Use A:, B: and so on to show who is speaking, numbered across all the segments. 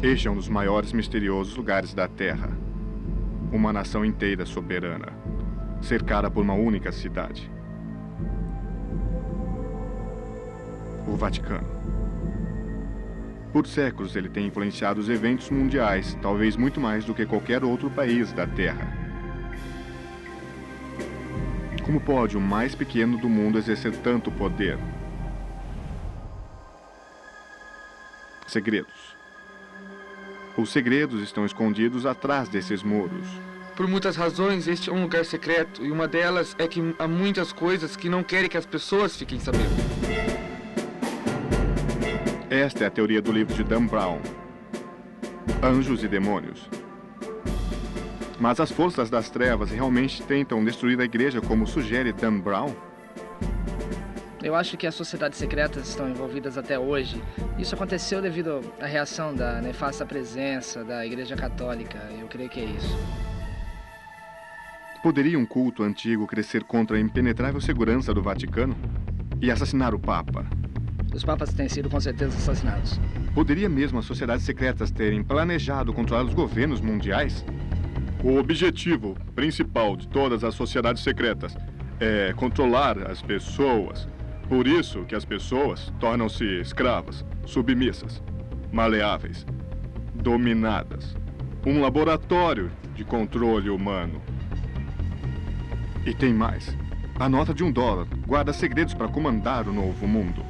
A: Este é um dos maiores misteriosos lugares da Terra. Uma nação inteira soberana, cercada por uma única cidade. O Vaticano. Por séculos ele tem influenciado os eventos mundiais, talvez muito mais do que qualquer outro país da Terra. Como pode o mais pequeno do mundo exercer tanto poder? Segredos. Os segredos estão escondidos atrás desses muros.
B: Por muitas razões, este é um lugar secreto, e uma delas é que há muitas coisas que não querem que as pessoas fiquem sabendo.
A: Esta é a teoria do livro de Dan Brown, Anjos e Demônios. Mas as forças das trevas realmente tentam destruir a igreja como sugere Dan Brown?
C: Eu acho que as sociedades secretas estão envolvidas até hoje. Isso aconteceu devido à reação da nefasta presença da Igreja Católica. Eu creio que é isso.
A: Poderia um culto antigo crescer contra a impenetrável segurança do Vaticano e assassinar o Papa?
C: Os papas têm sido com certeza assassinados.
A: Poderia mesmo as sociedades secretas terem planejado controlar os governos mundiais? O objetivo principal de todas as sociedades secretas é controlar as pessoas. Por isso que as pessoas tornam-se escravas, submissas, maleáveis, dominadas. Um laboratório de controle humano. E tem mais. A nota de $1 guarda segredos para comandar o novo mundo.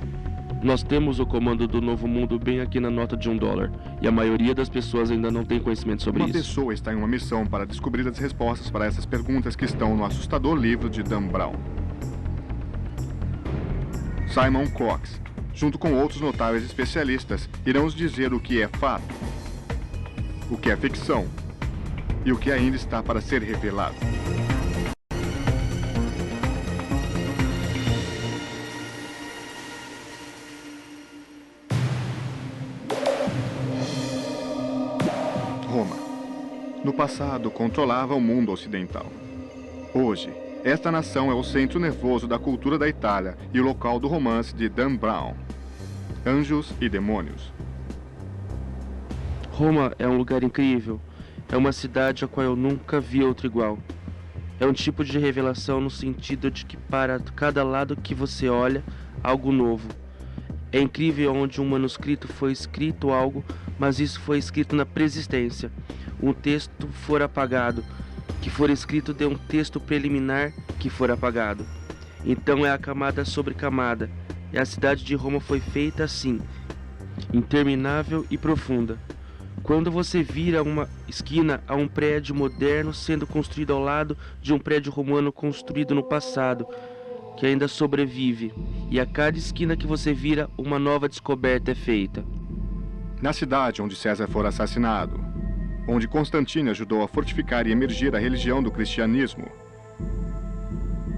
D: Nós temos o comando do novo mundo bem aqui na nota de $1, e a maioria das pessoas ainda não tem conhecimento sobre
A: Uma
D: isso.
A: pessoa está em uma missão para descobrir as respostas para essas perguntas que estão no assustador livro de Dan Brown. Simon Cox, junto com outros notáveis especialistas, irão nos dizer o que é fato, o que é ficção e o que ainda está para ser revelado. Roma. No passado, controlava o mundo ocidental. Hoje, esta nação é o centro nervoso da cultura da Itália e o local do romance de Dan Brown, Anjos e Demônios.
D: Roma é um lugar incrível. É uma cidade a qual eu nunca vi outra igual. É um tipo de revelação no sentido de que para cada lado que você olha, algo novo. É incrível onde um manuscrito foi escrito algo, mas isso foi escrito na preexistência. Um texto for apagado, que for escrito de um texto preliminar que for apagado. Então é a camada sobre camada. E a cidade de Roma foi feita assim, interminável e profunda. Quando você vira uma esquina, há um prédio moderno sendo construído ao lado de um prédio romano construído no passado, que ainda sobrevive. E a cada esquina que você vira, uma nova descoberta é feita.
A: Na cidade onde César for assassinado, onde Constantino ajudou a fortificar e emergir a religião do cristianismo,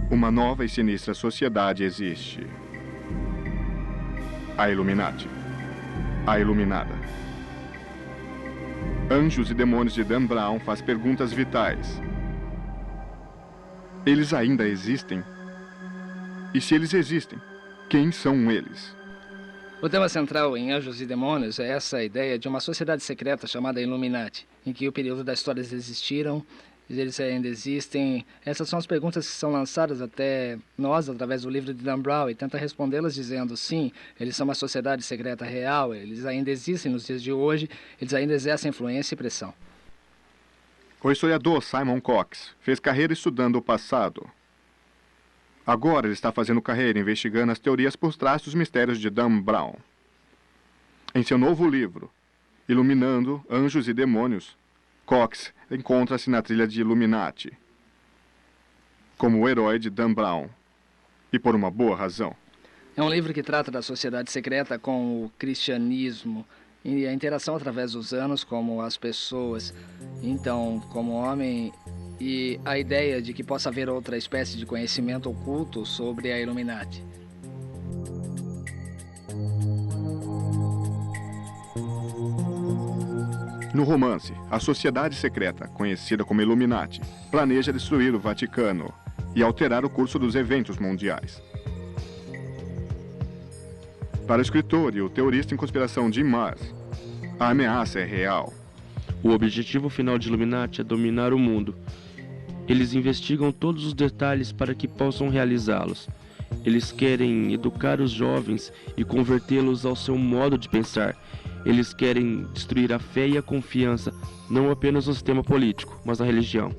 A: uma nova e sinistra sociedade existe. A Illuminati. A Iluminada. Anjos e Demônios de Dan Brown faz perguntas vitais. Eles ainda existem? E se eles existem, quem são eles?
C: O tema central em Anjos e Demônios é essa ideia de uma sociedade secreta chamada Illuminati, em que o período das histórias existiram, eles ainda existem. Essas são as perguntas que são lançadas até nós através do livro de Dan Brown e tenta respondê-las dizendo sim, eles são uma sociedade secreta real, eles ainda existem nos dias de hoje, eles ainda exercem influência e pressão.
A: O historiador Simon Cox fez carreira estudando o passado. Agora ele está fazendo carreira investigando as teorias por trás dos mistérios de Dan Brown. Em seu novo livro, Iluminando Anjos e Demônios, Cox encontra-se na trilha de Illuminati, como o herói de Dan Brown, e por uma boa razão.
C: É um livro que trata da sociedade secreta com o cristianismo e a interação através dos anos como as pessoas, então, como homem, e a ideia de que possa haver outra espécie de conhecimento oculto sobre a Illuminati.
A: No romance, a sociedade secreta, conhecida como Illuminati, planeja destruir o Vaticano e alterar o curso dos eventos mundiais. Para o escritor e o teorista em conspiração Jim Marrs, a ameaça é real.
D: O objetivo final de Illuminati é dominar o mundo. Eles investigam todos os detalhes para que possam realizá-los. Eles querem educar os jovens e convertê-los ao seu modo de pensar. Eles querem destruir a fé e a confiança, não apenas no sistema político, mas na religião.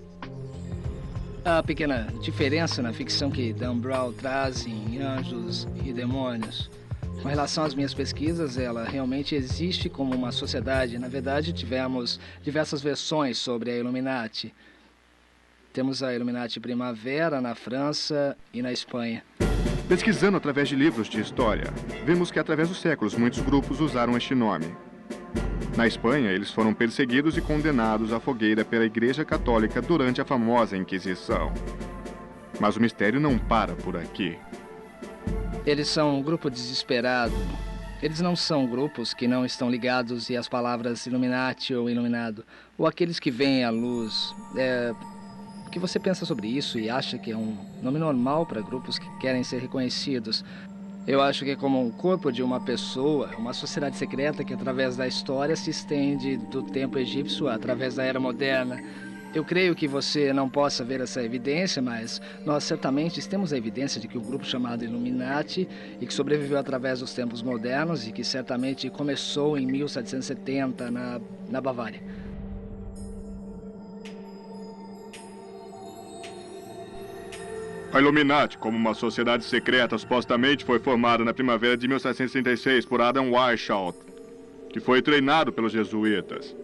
C: A pequena diferença na ficção que Dan Brown traz em Anjos e Demônios. Com relação às minhas pesquisas, ela realmente existe como uma sociedade. Na verdade, tivemos diversas versões sobre a Illuminati. Temos a Illuminati Primavera na França e na Espanha.
A: Pesquisando através de livros de história, vemos que através dos séculos muitos grupos usaram este nome. Na Espanha, eles foram perseguidos e condenados à fogueira pela Igreja Católica durante a famosa Inquisição. Mas o mistério não para por aqui.
C: Eles são um grupo desesperado. Eles não são grupos que não estão ligados e as palavras Illuminati ou Iluminado, ou aqueles que veem a luz. O que você pensa sobre isso e acha que é um nome normal para grupos que querem ser reconhecidos? Eu acho que é como um corpo de uma pessoa, uma sociedade secreta que através da história se estende do tempo egípcio através da era moderna. Eu creio que você não possa ver essa evidência, mas nós certamente temos a evidência de que o grupo chamado Illuminati e que sobreviveu através dos tempos modernos e que certamente começou em 1770 na Bavária.
A: A Illuminati, como uma sociedade secreta, supostamente foi formada na primavera de 1736 por Adam Weishaupt, que foi treinado pelos jesuítas.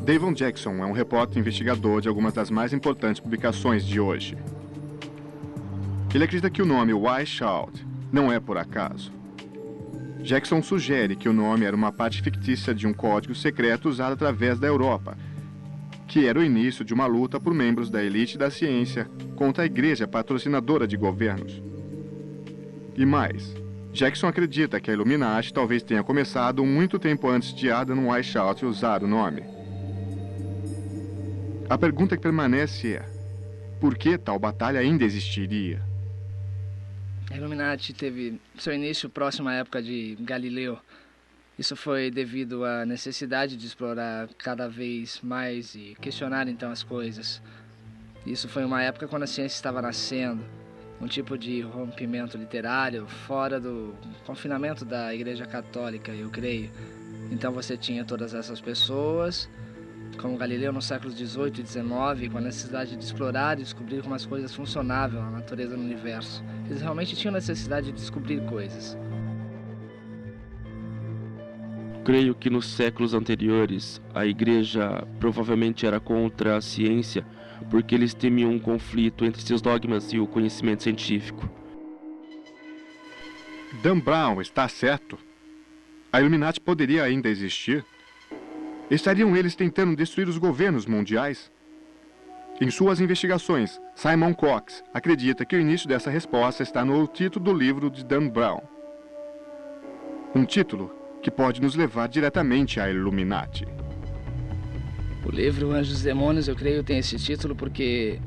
A: Davon Jackson é um repórter investigador de algumas das mais importantes publicações de hoje. Ele acredita que o nome Weishaupt não é por acaso. Jackson sugere que o nome era uma parte fictícia de um código secreto usado através da Europa, que era o início de uma luta por membros da elite da ciência contra a igreja patrocinadora de governos. E mais, Jackson acredita que a Illuminati talvez tenha começado muito tempo antes de Adam Weishaupt usar o nome. A pergunta que permanece é: por que tal batalha ainda existiria?
C: A Illuminati teve seu início próximo à época de Galileu. Isso foi devido à necessidade de explorar cada vez mais e questionar então as coisas. Isso foi uma época quando a ciência estava nascendo, um tipo de rompimento literário fora do confinamento da Igreja Católica, eu creio. Então você tinha todas essas pessoas, como Galileu no século XVIII e XIX, com a necessidade de explorar e descobrir como as coisas funcionavam, a natureza no universo. Eles realmente tinham necessidade de descobrir coisas.
D: Creio que nos séculos anteriores, a igreja provavelmente era contra a ciência, porque eles temiam um conflito entre seus dogmas e o conhecimento científico.
A: Dan Brown está certo? A Illuminati poderia ainda existir? Estariam eles tentando destruir os governos mundiais? Em suas investigações, Simon Cox acredita que o início dessa resposta está no título do livro de Dan Brown. Um título que pode nos levar diretamente à Illuminati.
C: O livro Anjos e Demônios, eu creio, tem esse título porque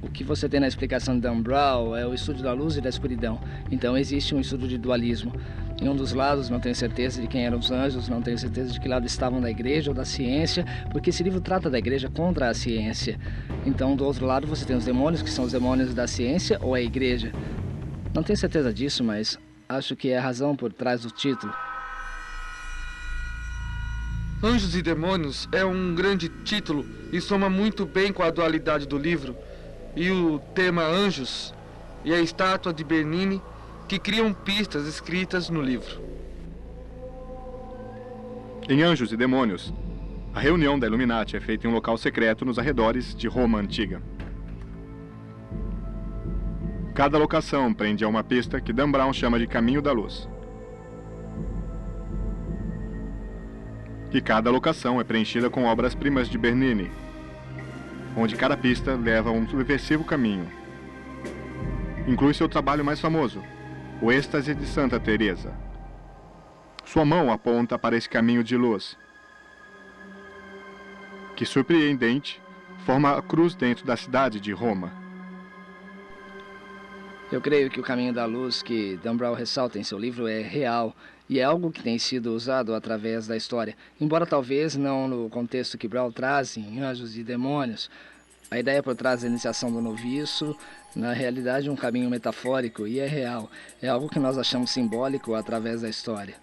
C: o que você tem na explicação de Dan Brown é o estudo da luz e da escuridão. Então existe um estudo de dualismo. Em um dos lados, não tenho certeza de quem eram os anjos, não tenho certeza de que lado estavam da igreja ou da ciência, porque esse livro trata da igreja contra a ciência. Então, do outro lado, você tem os demônios, que são os demônios da ciência ou a igreja. Não tenho certeza disso, mas acho que é a razão por trás do título.
B: Anjos e Demônios é um grande título e soma muito bem com a dualidade do livro e o tema Anjos e a estátua de Bernini, que criam pistas escritas no livro.
A: Em Anjos e Demônios, a reunião da Illuminati é feita em um local secreto nos arredores de Roma Antiga. Cada locação prende a uma pista que Dan Brown chama de Caminho da Luz. E cada locação é preenchida com obras-primas de Bernini, onde cada pista leva a um subversivo caminho. Inclui seu trabalho mais famoso, o Êxtase de Santa Teresa. Sua mão aponta para esse caminho de luz, que, surpreendente, forma a cruz dentro da cidade de Roma.
C: Eu creio que o caminho da luz que Dan Brown ressalta em seu livro é real e é algo que tem sido usado através da história, embora talvez não no contexto que Brown traz em Anjos e Demônios. A ideia por trás da iniciação do noviço, na realidade, é um caminho metafórico e é real. É algo que nós achamos simbólico através da história.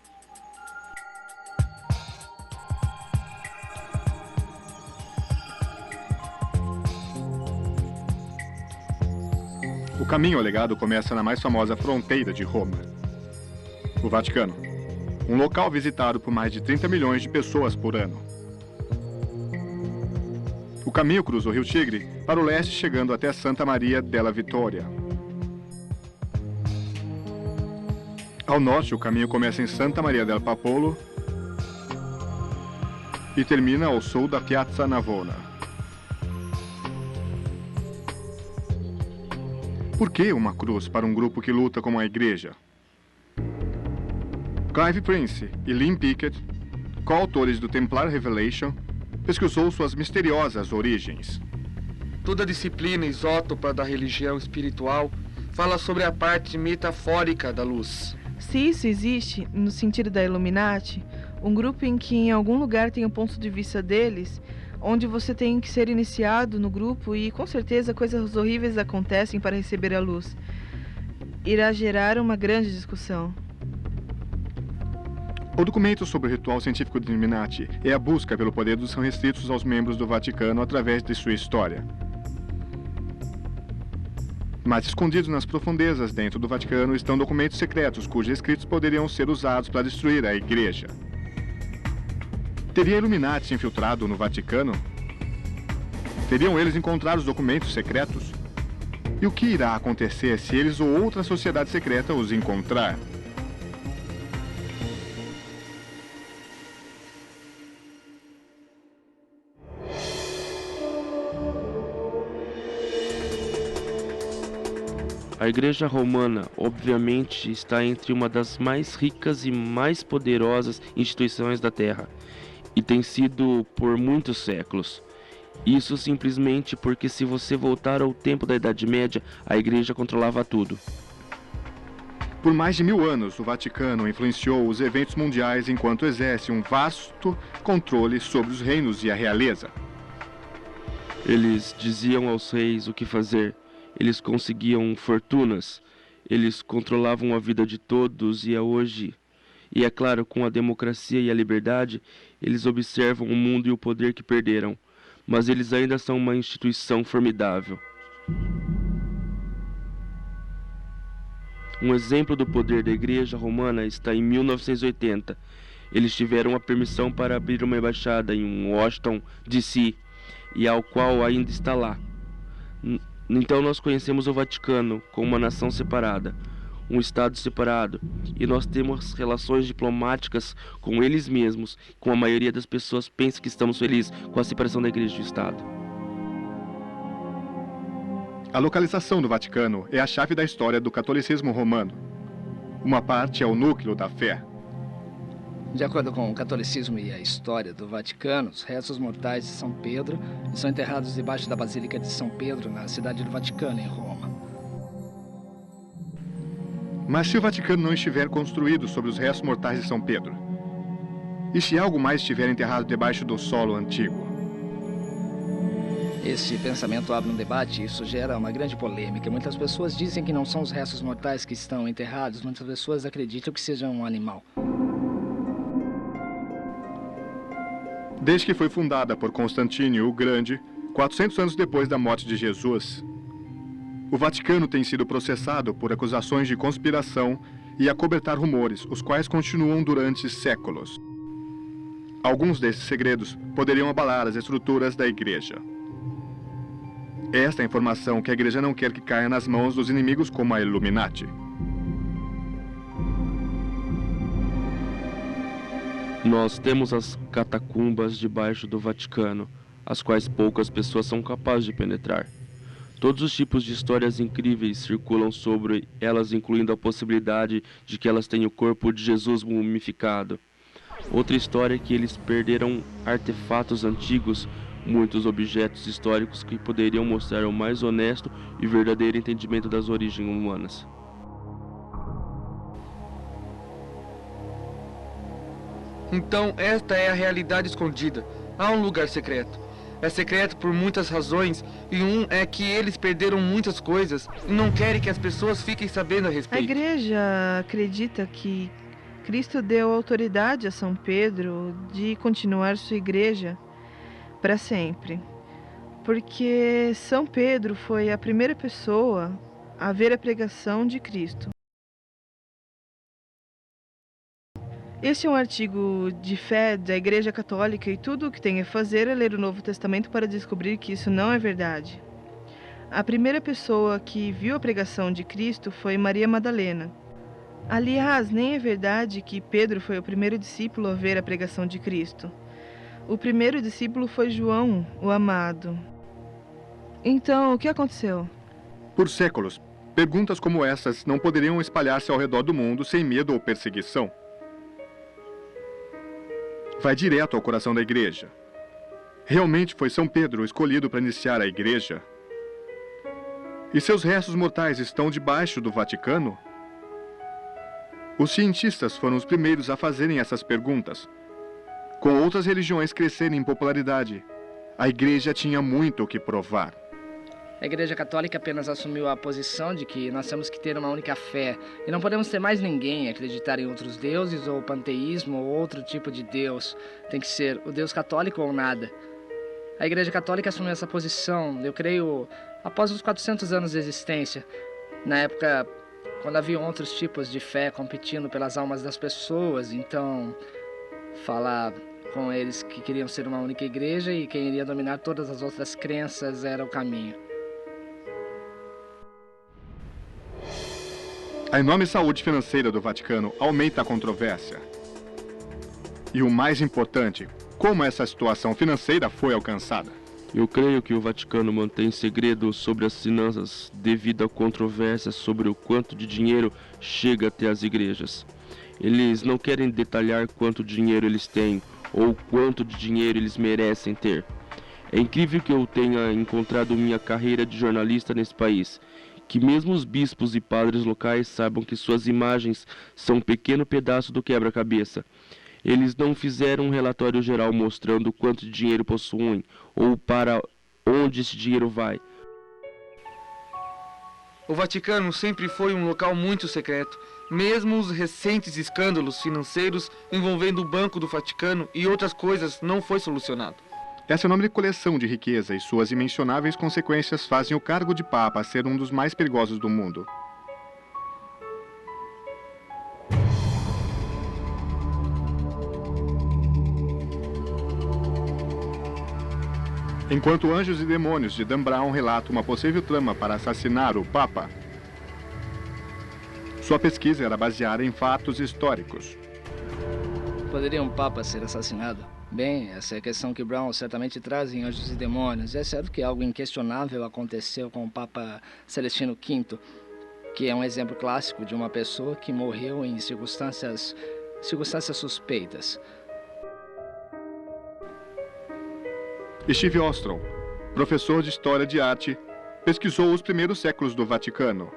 A: O caminho alegado começa na mais famosa fronteira de Roma, o Vaticano, um local visitado por mais de 30 milhões de pessoas por ano. O caminho cruza o Rio Tigre para o leste, chegando até Santa Maria della Vittoria. Ao norte, o caminho começa em Santa Maria del Popolo e termina ao sul da Piazza Navona. Por que uma cruz para um grupo que luta como a Igreja? Clive Prince e Lynn Pickett, coautores do Templar Revelation, pesquisou suas misteriosas origens.
B: Toda disciplina isótopa da religião espiritual fala sobre a parte metafórica da luz.
E: Se isso existe, no sentido da Illuminati, um grupo em que em algum lugar tem o ponto de vista deles, onde você tem que ser iniciado no grupo e com certeza coisas horríveis acontecem para receber a luz, irá gerar uma grande discussão.
A: O documento sobre o ritual científico do Illuminati é a busca pelo poder dos são restritos aos membros do Vaticano através de sua história. Mas escondidos nas profundezas dentro do Vaticano estão documentos secretos cujos escritos poderiam ser usados para destruir a Igreja. Teria Illuminati se infiltrado no Vaticano? Teriam eles encontrado os documentos secretos? E o que irá acontecer se eles ou outra sociedade secreta os encontrar?
D: A Igreja Romana, obviamente, está entre uma das mais ricas e mais poderosas instituições da Terra, e tem sido por muitos séculos. Isso simplesmente porque, se você voltar ao tempo da Idade Média, a Igreja controlava tudo.
A: Por mais de 1000 anos, o Vaticano influenciou os eventos mundiais enquanto exerce um vasto controle sobre os reinos e a realeza.
D: Eles diziam aos reis o que fazer. Eles conseguiam fortunas, eles controlavam a vida de todos e é claro, com a democracia e a liberdade, eles observam o mundo e o poder que perderam, mas eles ainda são uma instituição formidável. Um exemplo do poder da Igreja Romana está em 1980. Eles tiveram a permissão para abrir uma embaixada em Washington, D.C., e ao qual ainda está lá. Então nós conhecemos o Vaticano como uma nação separada, um Estado separado, e nós temos relações diplomáticas com eles mesmos, com a maioria das pessoas pensa que estamos felizes com a separação da Igreja e do Estado.
A: A localização do Vaticano é a chave da história do catolicismo romano. Uma parte é o núcleo da fé.
C: De acordo com o catolicismo e a história do Vaticano, os restos mortais de São Pedro são enterrados debaixo da Basílica de São Pedro, na cidade do Vaticano, em Roma.
A: Mas se o Vaticano não estiver construído sobre os restos mortais de São Pedro? E se algo mais estiver enterrado debaixo do solo antigo?
C: Este pensamento abre um debate e isso gera uma grande polêmica. Muitas pessoas dizem que não são os restos mortais que estão enterrados, muitas pessoas acreditam que seja um animal.
A: Desde que foi fundada por Constantino o Grande, 400 anos depois da morte de Jesus, o Vaticano tem sido processado por acusações de conspiração e acobertar rumores, os quais continuam durante séculos. Alguns desses segredos poderiam abalar as estruturas da Igreja. Esta é a informação que a Igreja não quer que caia nas mãos dos inimigos como a Illuminati.
D: Nós temos as catacumbas debaixo do Vaticano, as quais poucas pessoas são capazes de penetrar. Todos os tipos de histórias incríveis circulam sobre elas, incluindo a possibilidade de que elas tenham o corpo de Jesus mumificado. Outra história é que eles perderam artefatos antigos muitos objetos históricos que poderiam mostrar o mais honesto e verdadeiro entendimento das origens humanas.
B: Então, esta é a realidade escondida. Há um lugar secreto. É secreto por muitas razões, e um é que eles perderam muitas coisas e não querem que as pessoas fiquem sabendo a
E: A
B: respeito.
E: igreja acredita que Cristo deu autoridade a São Pedro de continuar sua igreja para sempre. Porque São Pedro foi a primeira pessoa a ver a pregação de Cristo. Este é um artigo de fé da Igreja Católica e tudo o que tem a fazer é ler o Novo Testamento para descobrir que isso não é verdade. A primeira pessoa que viu a pregação de Cristo foi Maria Madalena. Aliás, nem é verdade que Pedro foi o primeiro discípulo a ver a pregação de Cristo. O primeiro discípulo foi João, o amado. Então, o que aconteceu?
A: Por séculos, perguntas como essas não poderiam espalhar-se ao redor do mundo sem medo ou perseguição. Vai direto ao coração da igreja. Realmente foi São Pedro escolhido para iniciar a igreja? E seus restos mortais estão debaixo do Vaticano? Os cientistas foram os primeiros a fazerem essas perguntas. Com outras religiões crescerem em popularidade, a igreja tinha muito o que provar.
C: A Igreja Católica apenas assumiu a posição de que nós temos que ter uma única fé e não podemos ter mais ninguém acreditar em outros deuses ou panteísmo ou outro tipo de Deus. Tem que ser o Deus católico ou nada. A Igreja Católica assumiu essa posição, eu creio, após os 400 anos de existência. Na época, quando havia outros tipos de fé competindo pelas almas das pessoas, então falar com eles que queriam ser uma única igreja e quem iria dominar todas as outras crenças era o caminho.
A: A enorme saúde financeira do Vaticano aumenta a controvérsia. E o mais importante, como essa situação financeira foi alcançada?
D: Eu creio que o Vaticano mantém segredo sobre as finanças devido à controvérsia sobre o quanto de dinheiro chega até as igrejas. Eles não querem detalhar quanto dinheiro eles têm ou quanto de dinheiro eles merecem ter. É incrível que eu tenha encontrado minha carreira de jornalista nesse país, que mesmo os bispos e padres locais saibam que suas imagens são um pequeno pedaço do quebra-cabeça. Eles não fizeram um relatório geral mostrando quanto de dinheiro possuem ou para onde esse dinheiro vai.
B: O Vaticano sempre foi um local muito secreto. Mesmo os recentes escândalos financeiros envolvendo o Banco do Vaticano e outras coisas não foi solucionado.
A: Essa enorme coleção de riqueza e suas imensuráveis consequências fazem o cargo de Papa ser um dos mais perigosos do mundo. Enquanto Anjos e Demônios de Dan Brown relata uma possível trama para assassinar o Papa, sua pesquisa era baseada em fatos históricos.
C: Poderia um Papa ser assassinado? Bem, essa é a questão que Brown certamente traz em Anjos e Demônios. É certo que algo inquestionável aconteceu com o Papa Celestino V, que é um exemplo clássico de uma pessoa que morreu em circunstâncias suspeitas.
A: Steve Ostrom, professor de História de Arte, pesquisou os primeiros séculos do Vaticano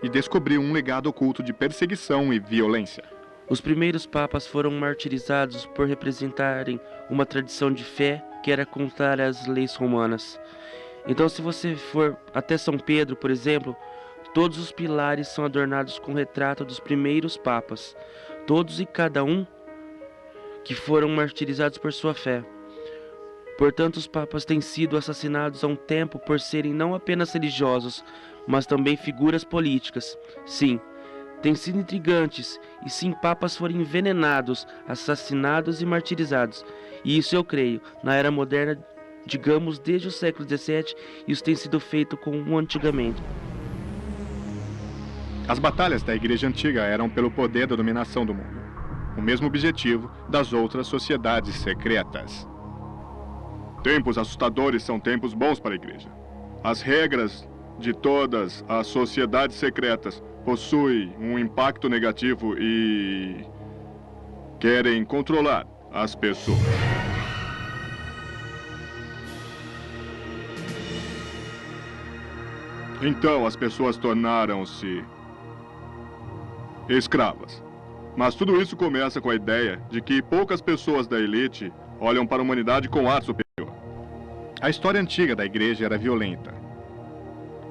A: e descobriu um legado oculto de perseguição e violência.
D: Os primeiros papas foram martirizados por representarem uma tradição de fé que era contrária às leis romanas. Então, se você for até São Pedro, por exemplo, todos os pilares são adornados com o retrato dos primeiros papas, todos e cada um que foram martirizados por sua fé. Portanto, os papas têm sido assassinados há um tempo por serem não apenas religiosos, mas também figuras políticas. Sim, têm sido intrigantes, e sim, papas foram envenenados, assassinados e martirizados. E isso eu creio, na era moderna, digamos desde o século XVII, isso tem sido feito como antigamente.
A: As batalhas da Igreja Antiga eram pelo poder da dominação do mundo, o mesmo objetivo das outras sociedades secretas. Tempos assustadores são tempos bons para a Igreja. As regras de todas as sociedades secretas possuem um impacto negativo e querem controlar as pessoas. Então as pessoas tornaram-se escravas. Mas tudo isso começa com a ideia de que poucas pessoas da elite olham para a humanidade com ar superior. A história antiga da igreja era violenta.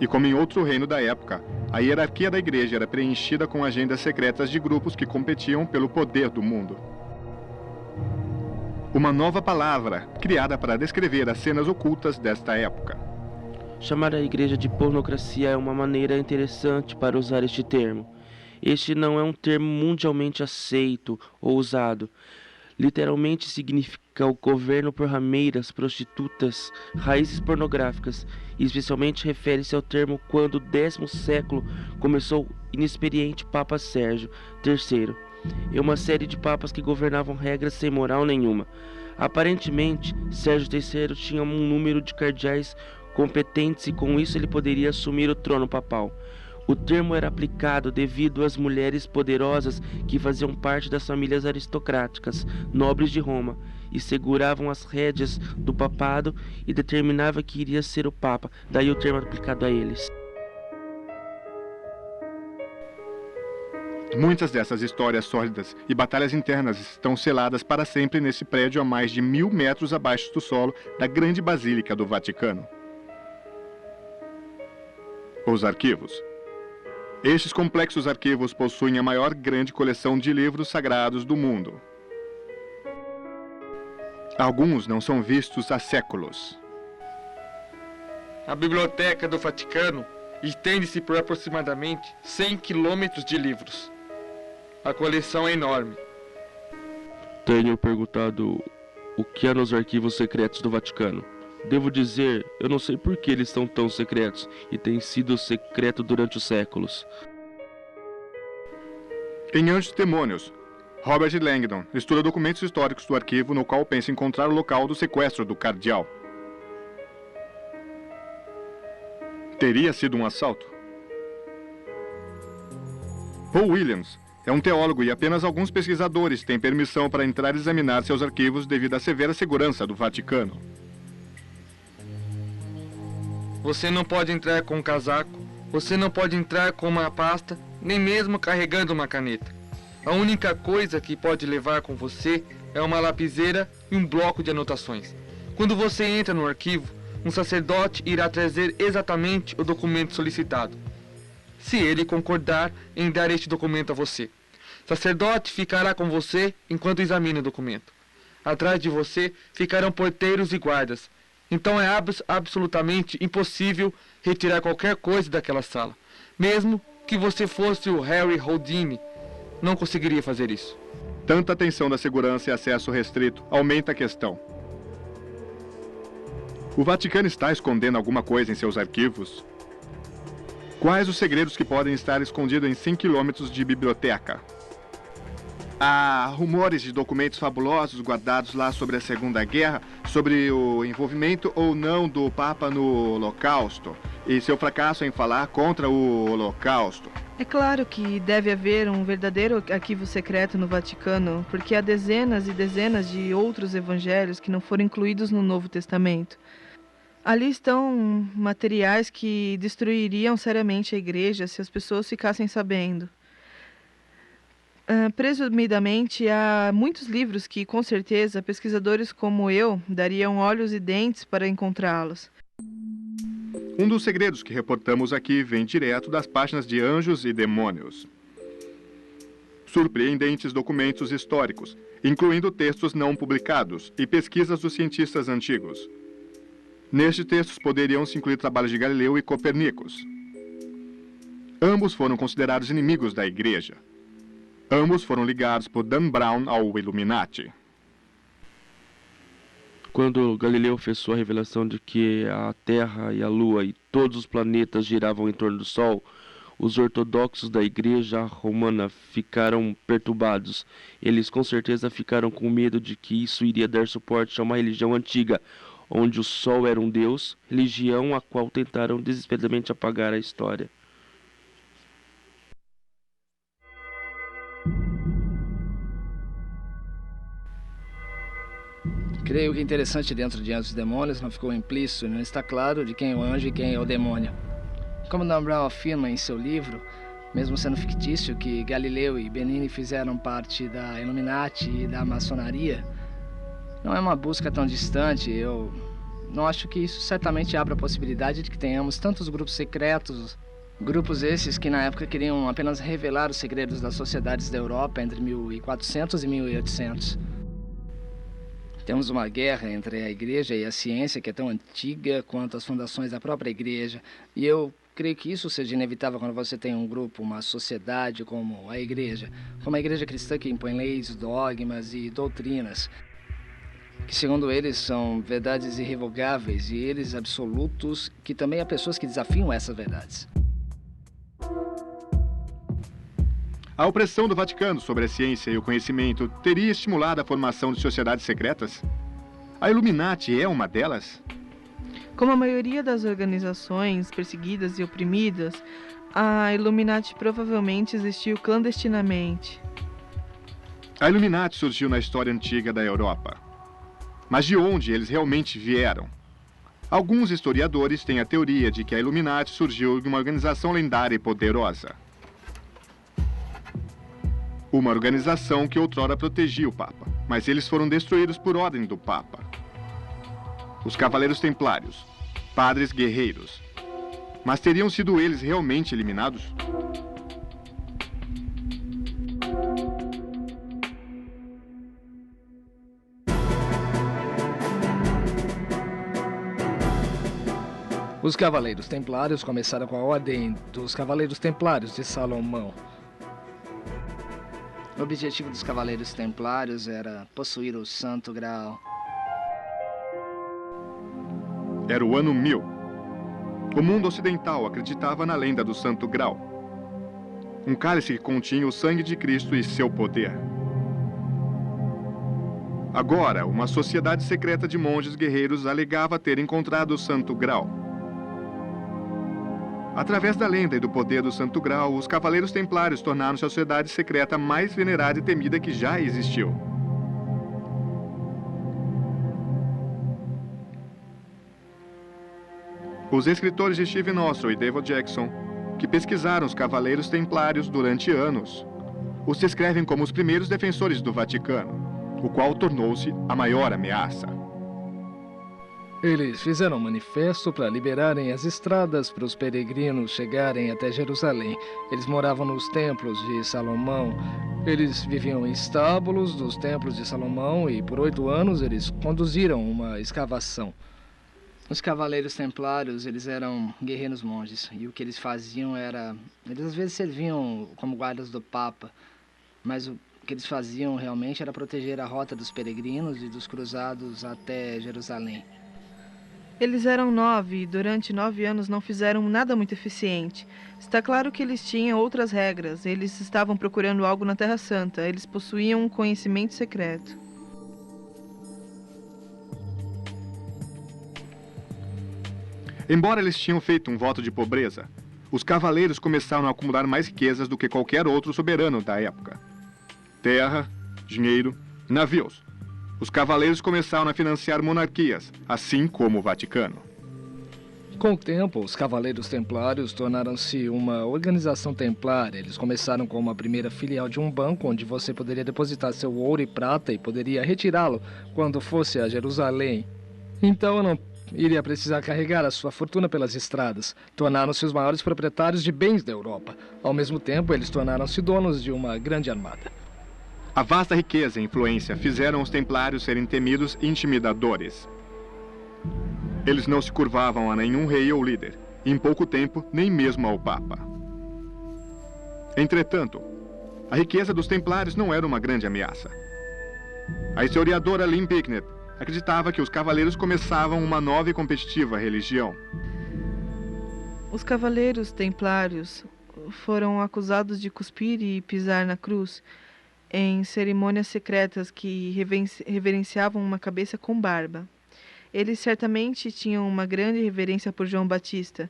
A: E como em outro reino da época, a hierarquia da igreja era preenchida com agendas secretas de grupos que competiam pelo poder do mundo. Uma nova palavra, criada para descrever as cenas ocultas desta época.
D: Chamar a igreja de pornocracia é uma maneira interessante para usar este termo. Este não é um termo mundialmente aceito ou usado. Literalmente significa o governo por rameiras, prostitutas, raízes pornográficas, e especialmente refere-se ao termo quando o 10º século começou o inexperiente Papa Sérgio III e uma série de papas que governavam regras sem moral nenhuma. Aparentemente, Sérgio III tinha um número de cardeais competentes e com isso ele poderia assumir o trono papal. O termo era aplicado devido às mulheres poderosas que faziam parte das famílias aristocráticas, nobres de Roma, e seguravam as rédeas do papado e determinava que iria ser o Papa, daí o termo aplicado a eles.
A: Muitas dessas histórias sólidas e batalhas internas estão seladas para sempre nesse prédio a mais de 1000 metros abaixo do solo da Grande Basílica do Vaticano. Os arquivos. Estes complexos arquivos possuem a maior grande coleção de livros sagrados do mundo. Alguns não são vistos há séculos.
B: A Biblioteca do Vaticano estende-se por aproximadamente 100 quilômetros de livros. A coleção é enorme.
D: Tenho perguntado o que há nos arquivos secretos do Vaticano. Devo dizer, eu não sei por que eles são tão secretos e têm sido secreto durante os séculos.
A: Em Anjos e Demônios, Robert Langdon estuda documentos históricos do arquivo no qual pensa encontrar o local do sequestro do cardeal. Teria sido um assalto? Paul Williams é um teólogo e apenas alguns pesquisadores têm permissão para entrar e examinar seus arquivos devido à severa segurança do Vaticano.
B: Você não pode entrar com um casaco, você não pode entrar com uma pasta, nem mesmo carregando uma caneta. A única coisa que pode levar com você é uma lapiseira e um bloco de anotações. Quando você entra no arquivo, um sacerdote irá trazer exatamente o documento solicitado, se ele concordar em dar este documento a você. O sacerdote ficará com você enquanto examina o documento. Atrás de você ficarão porteiros e guardas. Então é absolutamente impossível retirar qualquer coisa daquela sala. Mesmo que você fosse o Harry Houdini, não conseguiria fazer isso.
A: Tanta tensão da segurança e acesso restrito aumenta a questão. O Vaticano está escondendo alguma coisa em seus arquivos? Quais os segredos que podem estar escondidos em 100 quilômetros de biblioteca? Há rumores de documentos fabulosos guardados lá sobre a Segunda Guerra, sobre o envolvimento ou não do Papa no Holocausto e seu fracasso em falar contra o Holocausto.
E: É claro que deve haver um verdadeiro arquivo secreto no Vaticano, porque há dezenas e dezenas de outros evangelhos que não foram incluídos no Novo Testamento. Ali estão materiais que destruiriam seriamente a igreja se as pessoas ficassem sabendo. Presumidamente, há muitos livros que, com certeza, pesquisadores como eu dariam olhos e dentes para encontrá-los.
A: Um dos segredos que reportamos aqui vem direto das páginas de Anjos e Demônios. Surpreendentes documentos históricos, incluindo textos não publicados e pesquisas dos cientistas antigos. Nestes textos poderiam se incluir trabalhos de Galileu e Copérnicos. Ambos foram considerados inimigos da Igreja. Ambos foram ligados por Dan Brown ao Illuminati.
D: Quando Galileu fez sua revelação de que a Terra e a Lua e todos os planetas giravam em torno do Sol, os ortodoxos da Igreja Romana ficaram perturbados. Eles com certeza ficaram com medo de que isso iria dar suporte a uma religião antiga, onde o Sol era um deus, religião a qual tentaram desesperadamente apagar a história.
C: Creio que interessante dentro de Anjos e Demônios não ficou implícito, não está claro de quem é o anjo e quem é o demônio. Como Dan Brown afirma em seu livro, mesmo sendo fictício, que Galileu e Bernini fizeram parte da Illuminati e da maçonaria, não é uma busca tão distante. Eu não acho que isso certamente abra a possibilidade de que tenhamos tantos grupos secretos, grupos esses que na época queriam apenas revelar os segredos das sociedades da Europa entre 1400 e 1800. Temos uma guerra entre a igreja e a ciência que é tão antiga quanto as fundações da própria igreja, e eu creio que isso seja inevitável quando você tem um grupo, uma sociedade como a igreja cristã que impõe leis, dogmas e doutrinas, que segundo eles são verdades irrevogáveis e eles absolutos, que também há pessoas que desafiam essas verdades.
A: A opressão do Vaticano sobre a ciência e o conhecimento teria estimulado a formação de sociedades secretas? A Illuminati é uma delas?
E: Como a maioria das organizações perseguidas e oprimidas, a Illuminati provavelmente existiu clandestinamente.
A: A Illuminati surgiu na história antiga da Europa. Mas de onde eles realmente vieram? Alguns historiadores têm a teoria de que a Illuminati surgiu de uma organização lendária e poderosa. Uma organização que outrora protegia o Papa, mas eles foram destruídos por ordem do Papa. Os Cavaleiros Templários, padres guerreiros. Mas teriam sido eles realmente eliminados?
C: Os Cavaleiros Templários começaram com a Ordem dos Cavaleiros Templários de Salomão. O objetivo dos Cavaleiros Templários era possuir o Santo Graal.
A: Era o ano 1000. O mundo ocidental acreditava na lenda do Santo Graal. Um cálice que continha o sangue de Cristo e seu poder. Agora, uma sociedade secreta de monges guerreiros alegava ter encontrado o Santo Graal. Através da lenda e do poder do Santo Graal, os Cavaleiros Templários tornaram-se a sociedade secreta mais venerada e temida que já existiu. Os escritores Stephen Ostrom e David Jackson, que pesquisaram os Cavaleiros Templários durante anos, os descrevem como os primeiros defensores do Vaticano, o qual tornou-se a maior ameaça.
C: Eles fizeram um manifesto para liberarem as estradas para os peregrinos chegarem até Jerusalém. Eles moravam nos templos de Salomão. Eles viviam em estábulos dos templos de Salomão e por 8 anos eles conduziram uma escavação. Os Cavaleiros Templários, eles eram guerreiros monges e o que eles faziam era... Eles às vezes serviam como guardas do Papa, mas o que eles faziam realmente era proteger a rota dos peregrinos e dos cruzados até Jerusalém.
E: Eles eram 9 e durante 9 anos não fizeram nada muito eficiente. Está claro que eles tinham outras regras. Eles estavam procurando algo na Terra Santa. Eles possuíam um conhecimento secreto.
A: Embora eles tinham feito um voto de pobreza, os cavaleiros começaram a acumular mais riquezas do que qualquer outro soberano da época. Terra, dinheiro e navios. Os cavaleiros começaram a financiar monarquias, assim como o Vaticano.
C: Com o tempo, os Cavaleiros Templários tornaram-se uma organização templária. Eles começaram com uma primeira filial de um banco, onde você poderia depositar seu ouro e prata e poderia retirá-lo quando fosse a Jerusalém. Então, não iria precisar carregar a sua fortuna pelas estradas. Tornaram-se os maiores proprietários de bens da Europa. Ao mesmo tempo, eles tornaram-se donos de uma grande armada.
A: A vasta riqueza e influência fizeram os templários serem temidos e intimidadores. Eles não se curvavam a nenhum rei ou líder, e em pouco tempo, nem mesmo ao Papa. Entretanto, a riqueza dos templários não era uma grande ameaça. A historiadora Lynn Picknett acreditava que os cavaleiros começavam uma nova e competitiva religião.
E: Os Cavaleiros Templários foram acusados de cuspir e pisar na cruz em cerimônias secretas que reverenciavam uma cabeça com barba. Eles certamente tinham uma grande reverência por João Batista.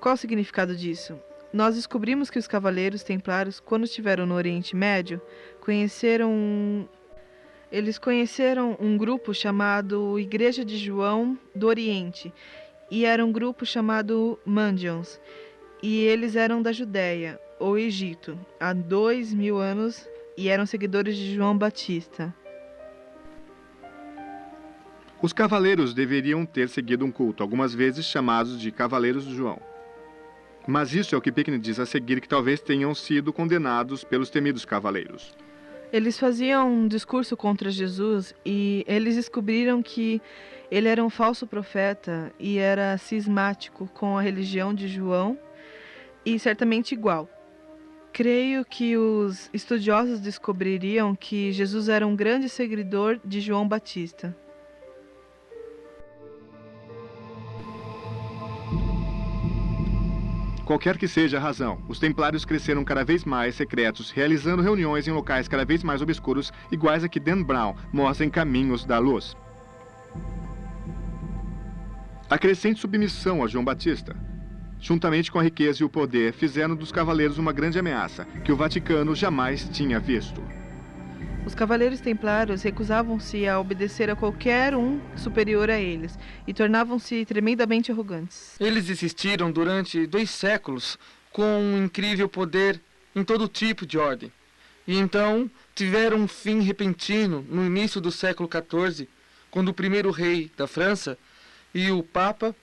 E: Qual o significado disso? Nós descobrimos que os Cavaleiros Templários, quando estiveram no Oriente Médio, eles conheceram um grupo chamado Igreja de João do Oriente, e era um grupo chamado Mandions. e eles eram da Judéia, ou Egito, há 2000 anos e eram seguidores de João Batista.
A: Os cavaleiros deveriam ter seguido um culto, algumas vezes chamados de Cavaleiros de João. Mas isso é o que Pickney diz a seguir, que talvez tenham sido condenados pelos temidos cavaleiros.
E: Eles faziam um discurso contra Jesus e eles descobriram que ele era um falso profeta e era cismático com a religião de João e certamente igual. Creio que os estudiosos descobririam que Jesus era um grande seguidor de João Batista.
A: Qualquer que seja a razão, os templários cresceram cada vez mais secretos, realizando reuniões em locais cada vez mais obscuros, iguais a que Dan Brown mostra em Caminhos da Luz. A crescente submissão a João Batista, juntamente com a riqueza e o poder, fizeram dos cavaleiros uma grande ameaça que o Vaticano jamais tinha visto.
E: Os cavaleiros templários recusavam-se a obedecer a qualquer um superior a eles e tornavam-se tremendamente arrogantes.
B: Eles existiram durante 2 séculos com um incrível poder em todo tipo de ordem. E então tiveram um fim repentino no início do século XIV, quando o primeiro rei da França e o Papa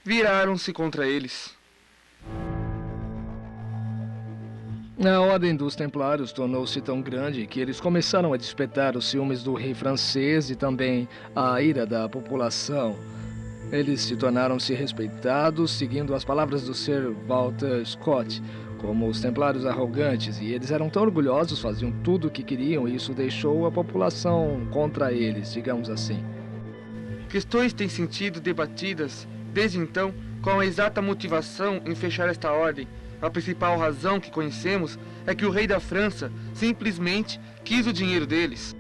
B: viraram-se contra eles.
C: A ordem dos templários tornou-se tão grande que eles começaram a despertar os ciúmes do rei francês e também a ira da população. Eles se tornaram-se respeitados, seguindo as palavras do Sir Walter Scott, como os templários arrogantes, e eles eram tão orgulhosos, faziam tudo o que queriam, e isso deixou a população contra eles, digamos assim.
B: Questões têm sido debatidas desde então qual a exata motivação em fechar esta ordem. A principal razão que conhecemos é que o rei da França simplesmente quis o dinheiro deles.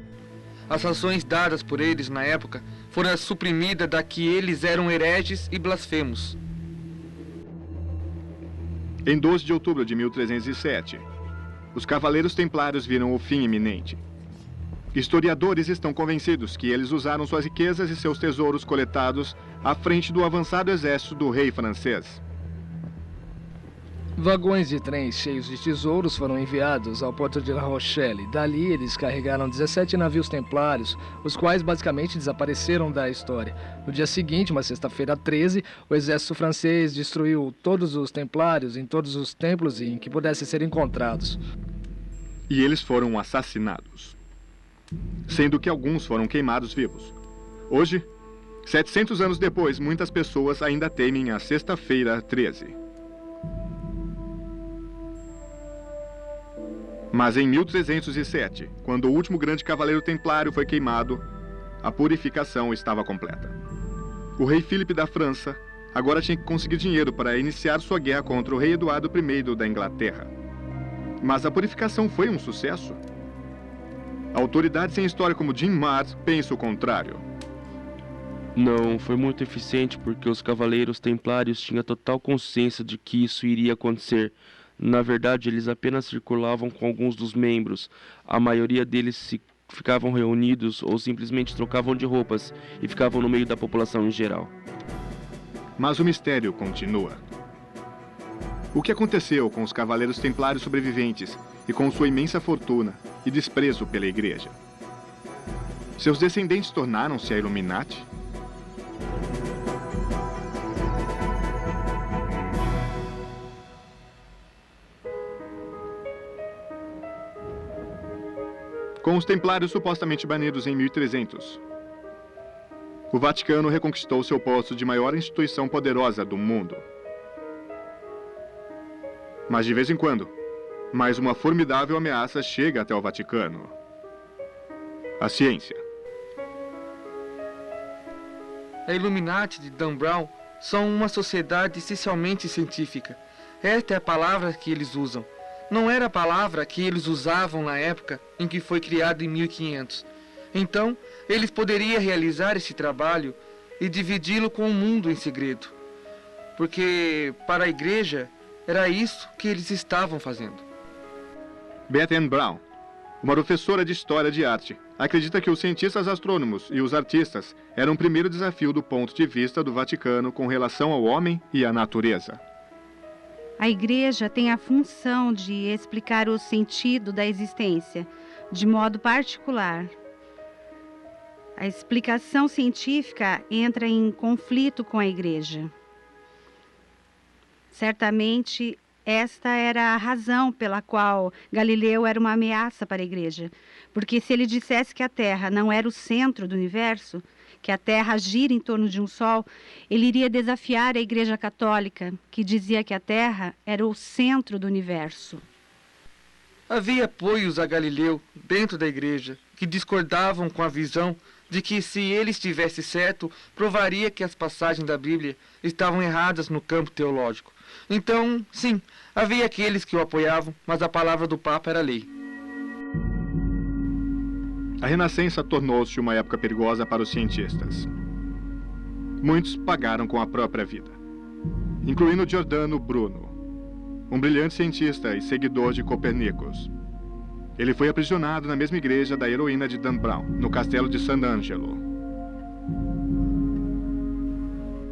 B: As ações dadas por eles na época foram suprimidas da que eles eram hereges e blasfemos.
A: Em 12 de outubro de 1307, os cavaleiros templários viram o fim iminente. Historiadores estão convencidos que eles usaram suas riquezas e seus tesouros coletados à frente do avançado exército do rei francês.
C: Vagões de trens cheios de tesouros foram enviados ao porto de La Rochelle. Dali, eles carregaram 17 navios templários, os quais basicamente desapareceram da história. No dia seguinte, uma sexta-feira 13, o exército francês destruiu todos os templários em todos os templos em que pudessem ser encontrados.
A: E eles foram assassinados, sendo que alguns foram queimados vivos. Hoje, 700 anos depois, muitas pessoas ainda temem a sexta-feira 13. Mas em 1307, quando o último grande cavaleiro templário foi queimado, a purificação estava completa. O rei Filipe da França agora tinha que conseguir dinheiro para iniciar sua guerra contra o rei Eduardo I da Inglaterra. Mas a purificação foi um sucesso? Autoridades sem história como Jim Marrs pensam o contrário.
D: Não, foi muito eficiente porque os cavaleiros templários tinham total consciência de que isso iria acontecer. Na verdade, eles apenas circulavam com alguns dos membros. A maioria deles ficavam reunidos ou simplesmente trocavam de roupas e ficavam no meio da população em geral.
A: Mas o mistério continua. O que aconteceu com os cavaleiros templários sobreviventes e com sua imensa fortuna e desprezo pela igreja? Seus descendentes tornaram-se a Illuminati? Com os templários supostamente banidos em 1300, o Vaticano reconquistou seu posto de maior instituição poderosa do mundo. Mas de vez em quando, mais uma formidável ameaça chega até o Vaticano: a ciência.
B: A Illuminati de Dan Brown são uma sociedade essencialmente científica. Esta é a palavra que eles usam. Não era a palavra que eles usavam na época em que foi criado em 1500. Então, eles poderiam realizar esse trabalho e dividi-lo com o mundo em segredo. Porque, para a igreja, era isso que eles estavam fazendo.
A: Beth Ann Brown, uma professora de História de Arte, acredita que os cientistas astrônomos e os artistas eram o primeiro desafio do ponto de vista do Vaticano com relação ao homem e à natureza.
F: A igreja tem a função de explicar o sentido da existência de modo particular. A explicação científica entra em conflito com a igreja. Certamente, esta era a razão pela qual Galileu era uma ameaça para a igreja. Porque se ele dissesse que a Terra não era o centro do universo, que a Terra gira em torno de um Sol, ele iria desafiar a Igreja Católica, que dizia que a Terra era o centro do universo.
B: Havia apoios a Galileu dentro da igreja que discordavam com a visão de que, se ele estivesse certo, provaria que as passagens da Bíblia estavam erradas no campo teológico. Então, sim, havia aqueles que o apoiavam, mas a palavra do Papa era lei.
A: A Renascença tornou-se uma época perigosa para os cientistas. Muitos pagaram com a própria vida, incluindo Giordano Bruno, um brilhante cientista e seguidor de Copérnicos. Ele foi aprisionado na mesma igreja da heroína de Dan Brown, no castelo de Sant'Angelo.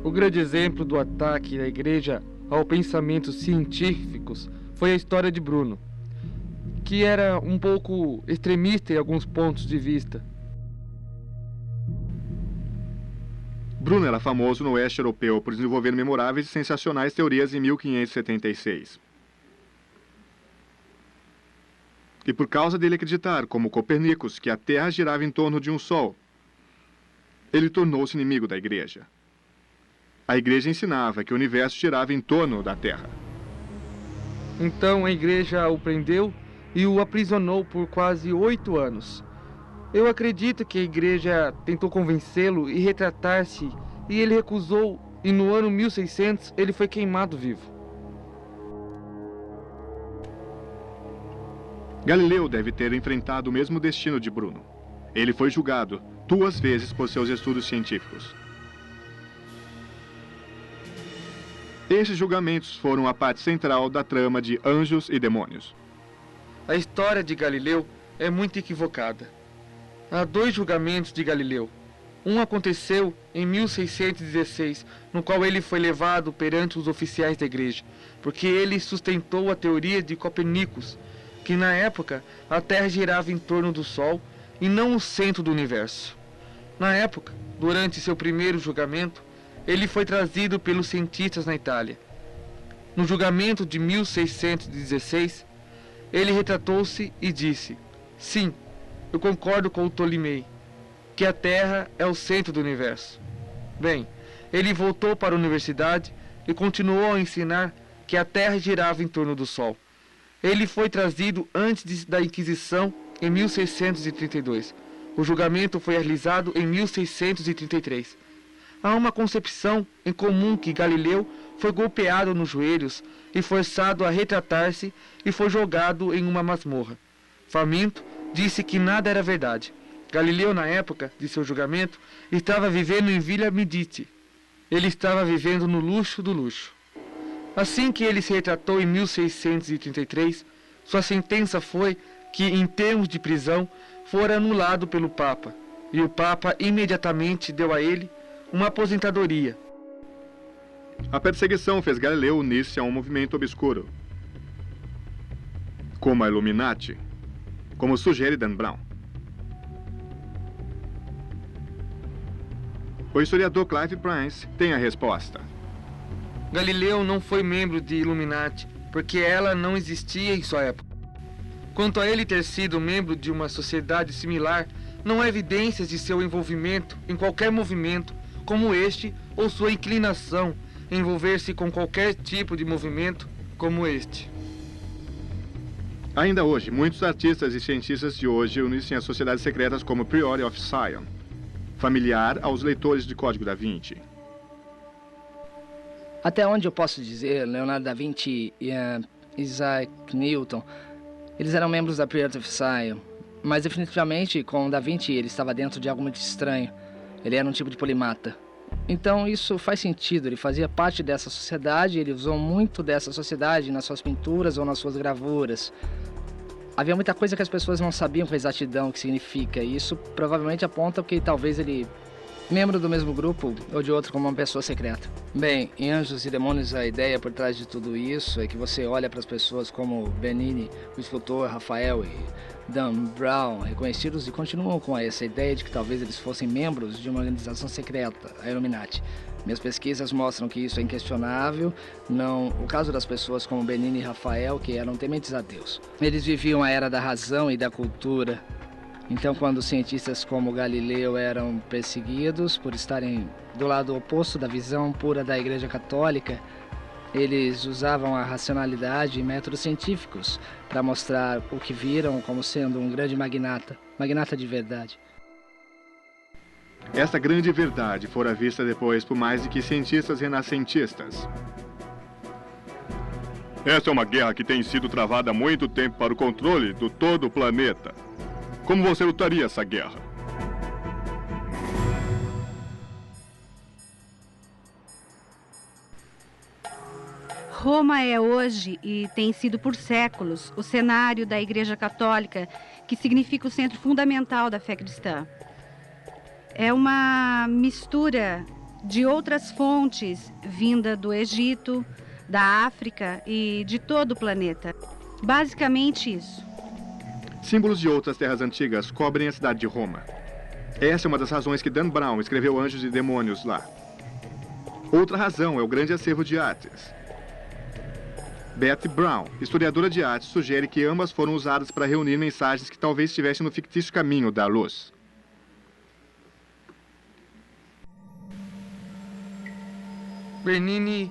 B: O grande exemplo do ataque da igreja ao pensamentos científicos foi a história de Bruno, que era um pouco extremista em alguns pontos de vista.
A: Bruno era famoso no oeste europeu por desenvolver memoráveis e sensacionais teorias em 1576. E por causa dele acreditar, como Copérnicos, que a Terra girava em torno de um Sol, ele tornou-se inimigo da igreja. A igreja ensinava que o universo girava em torno da Terra.
B: Então a igreja o prendeu e o aprisionou por quase 8 anos. Eu acredito que a igreja tentou convencê-lo e retratar-se, e ele recusou, e no ano 1600 ele foi queimado vivo.
A: Galileu deve ter enfrentado o mesmo destino de Bruno. Ele foi julgado 2 vezes por seus estudos científicos. Estes julgamentos foram a parte central da trama de Anjos e Demônios.
B: A história de Galileu é muito equivocada. Há 2 julgamentos de Galileu. Um aconteceu em 1616, no qual ele foi levado perante os oficiais da igreja, porque ele sustentou a teoria de Copérnicos, que na época a Terra girava em torno do Sol e não o centro do universo. Na época, durante seu primeiro julgamento, ele foi trazido pelos cientistas na Itália. No julgamento de 1616, ele retratou-se e disse: sim, eu concordo com o Ptolomeu, que a Terra é o centro do universo. Bem, ele voltou para a universidade e continuou a ensinar que a Terra girava em torno do Sol. Ele foi trazido antes da Inquisição em 1632. O julgamento foi realizado em 1633. Há uma concepção em comum que Galileu foi golpeado nos joelhos e forçado a retratar-se e foi jogado em uma masmorra. Faminto, disse que nada era verdade. Galileu, na época de seu julgamento, estava vivendo em Villa Medici. Ele estava vivendo no luxo do luxo. Assim que ele se retratou em 1633, sua sentença foi que, em termos de prisão, fora anulado pelo Papa, e o Papa imediatamente deu a ele uma aposentadoria.
A: A perseguição fez Galileu unir-se a um movimento obscuro, como a Illuminati, como sugere Dan Brown. O historiador Clive Prince tem a resposta.
B: Galileu não foi membro de Illuminati, porque ela não existia em sua época. Quanto a ele ter sido membro de uma sociedade similar, não há evidências de seu envolvimento em qualquer movimento como este, ou sua inclinação em envolver-se com qualquer tipo de movimento como este.
A: Ainda hoje, muitos artistas e cientistas de hoje unem-se a sociedades secretas como Priori of Sion, familiar aos leitores de Código da Vinci.
C: Até onde eu posso dizer, Leonardo da Vinci e Isaac Newton, eles eram membros da Priori of Sion, mas definitivamente com Da Vinci ele estava dentro de algo muito estranho. Ele era um tipo de polimata. Então isso faz sentido, ele fazia parte dessa sociedade, ele usou muito dessa sociedade nas suas pinturas ou nas suas gravuras. Havia muita coisa que as pessoas não sabiam com exatidão o que significa, e isso provavelmente aponta que talvez ele membro do mesmo grupo ou de outro como uma pessoa secreta. Bem, em Anjos e Demônios, a ideia por trás de tudo isso é que você olha para as pessoas como Bernini, o escultor Rafael e Dan Brown, reconhecidos, e continuam com essa ideia de que talvez eles fossem membros de uma organização secreta, a Illuminati. Minhas pesquisas mostram que isso é inquestionável, não o caso das pessoas como Bernini e Rafael, que eram tementes a Deus. Eles viviam a era da razão e da cultura. Então, quando cientistas como Galileu eram perseguidos por estarem do lado oposto da visão pura da Igreja Católica, eles usavam a racionalidade e métodos científicos para mostrar o que viram como sendo um grande magnata de verdade.
A: Esta grande verdade fora vista depois por mais de que cientistas renascentistas. Esta é uma guerra que tem sido travada há muito tempo para o controle do todo o planeta. Como você lutaria essa guerra?
F: Roma é hoje, e tem sido por séculos, o cenário da Igreja Católica, que significa o centro fundamental da fé cristã. É uma mistura de outras fontes vinda do Egito, da África e de todo o planeta. Basicamente isso.
A: Símbolos de outras terras antigas cobrem a cidade de Roma. Essa é uma das razões que Dan Brown escreveu Anjos e Demônios lá. Outra razão é o grande acervo de artes. Betty Brown, historiadora de arte, sugere que ambas foram usadas para reunir mensagens que talvez estivessem no fictício caminho da luz.
B: Bernini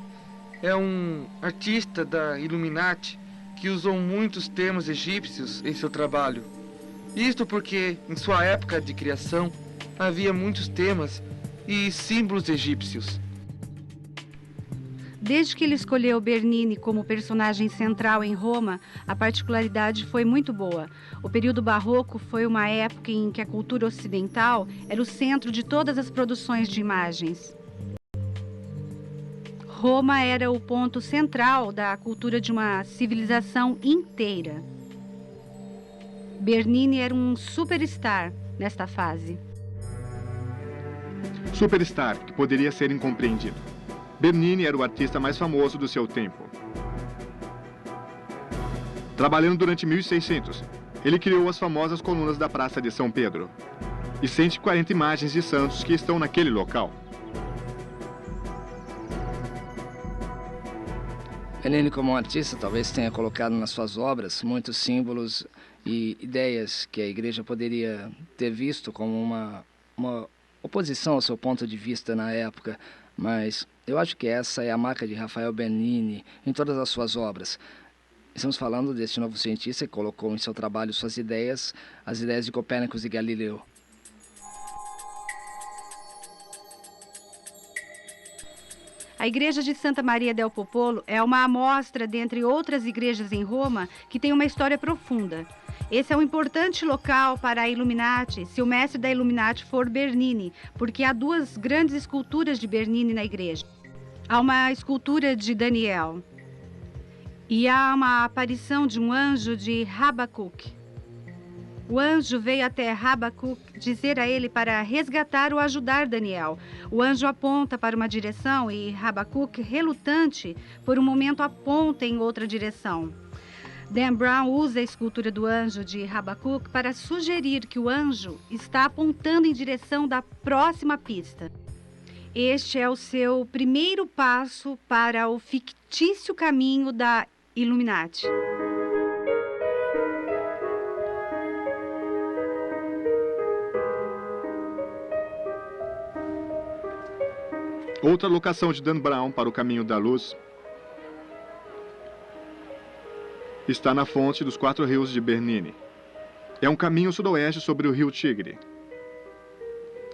B: é um artista da Illuminati que usou muitos termos egípcios em seu trabalho. Isto porque, em sua época de criação, havia muitos temas e símbolos egípcios.
F: Desde que ele escolheu Bernini como personagem central em Roma, a particularidade foi muito boa. O período barroco foi uma época em que a cultura ocidental era o centro de todas as produções de imagens. Roma era o ponto central da cultura de uma civilização inteira. Bernini era um superstar nesta fase.
A: Superstar, que poderia ser incompreendido. Bernini era o artista mais famoso do seu tempo. Trabalhando durante 1600, ele criou as famosas colunas da Praça de São Pedro e 140 imagens de santos que estão naquele local.
C: Bernini, como um artista, talvez tenha colocado nas suas obras muitos símbolos e ideias que a igreja poderia ter visto como uma oposição ao seu ponto de vista na época, mas eu acho que essa é a marca de Rafael Bernini em todas as suas obras. Estamos falando deste novo cientista que colocou em seu trabalho suas ideias, as ideias de Copérnico e Galileu.
F: A igreja de Santa Maria del Popolo é uma amostra dentre outras igrejas em Roma que tem uma história profunda. Esse é um importante local para a Illuminati, se o mestre da Illuminati for Bernini, porque há duas grandes esculturas de Bernini na igreja. Há uma escultura de Daniel e há uma aparição de um anjo de Habacuque. O anjo veio até Habacuque dizer a ele para resgatar ou ajudar Daniel. O anjo aponta para uma direção e Habacuque, relutante, por um momento aponta em outra direção. Dan Brown usa a escultura do anjo de Habacuque para sugerir que o anjo está apontando em direção da próxima pista. Este é o seu primeiro passo para o fictício caminho da Illuminati.
A: Outra locação de Dan Brown para o caminho da luz está na fonte dos 4 rios de Bernini. É um caminho sudoeste sobre o rio Tigre.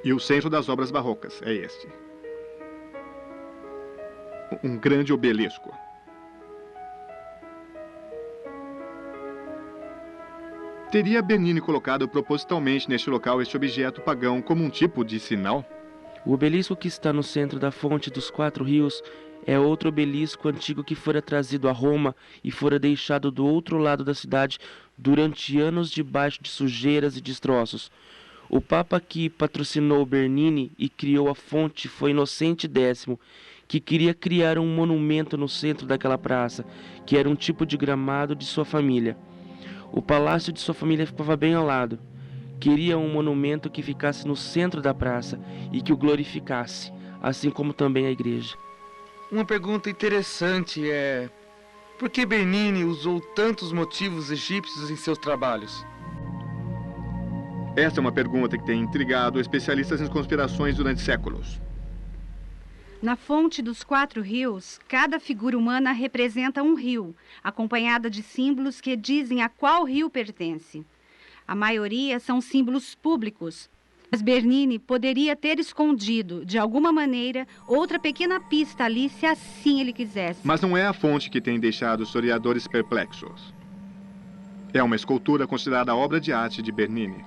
A: E o centro das obras barrocas é este. Um grande obelisco. Teria Bernini colocado propositalmente neste local este objeto pagão como um tipo de sinal?
D: O obelisco que está no centro da fonte dos 4 rios é outro obelisco antigo que fora trazido a Roma e fora deixado do outro lado da cidade durante anos debaixo de sujeiras e destroços. O Papa que patrocinou Bernini e criou a fonte foi Inocente X, que queria criar um monumento no centro daquela praça, que era um tipo de gramado de sua família. O palácio de sua família ficava bem ao lado. Queria um monumento que ficasse no centro da praça e que o glorificasse, assim como também a igreja.
B: Uma pergunta interessante é: por que Bernini usou tantos motivos egípcios em seus trabalhos?
A: Essa é uma pergunta que tem intrigado especialistas em conspirações durante séculos.
F: Na fonte dos 4 rios, cada figura humana representa um rio, acompanhada de símbolos que dizem a qual rio pertence. A maioria são símbolos públicos, mas Bernini poderia ter escondido, de alguma maneira, outra pequena pista ali se assim ele quisesse.
A: Mas não é a fonte que tem deixado os historiadores perplexos. É uma escultura considerada obra de arte de Bernini.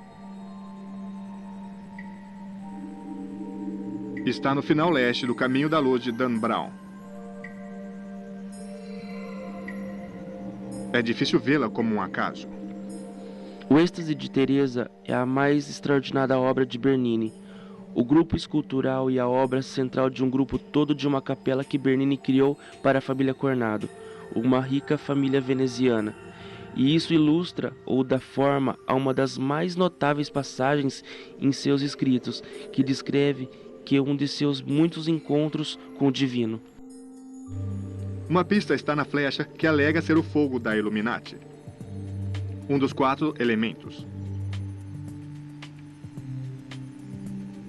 A: Está no final leste do Caminho da Luz de Dan Brown. É difícil vê-la como um acaso.
D: O Êxtase de Teresa é a mais extraordinária obra de Bernini. O grupo escultural e a obra central de um grupo todo de uma capela que Bernini criou para a família Cornado, uma rica família veneziana. E isso ilustra ou dá forma a uma das mais notáveis passagens em seus escritos, que descreve que um de seus muitos encontros com o divino.
A: Uma pista está na flecha que alega ser o fogo da Illuminati, um dos 4 elementos.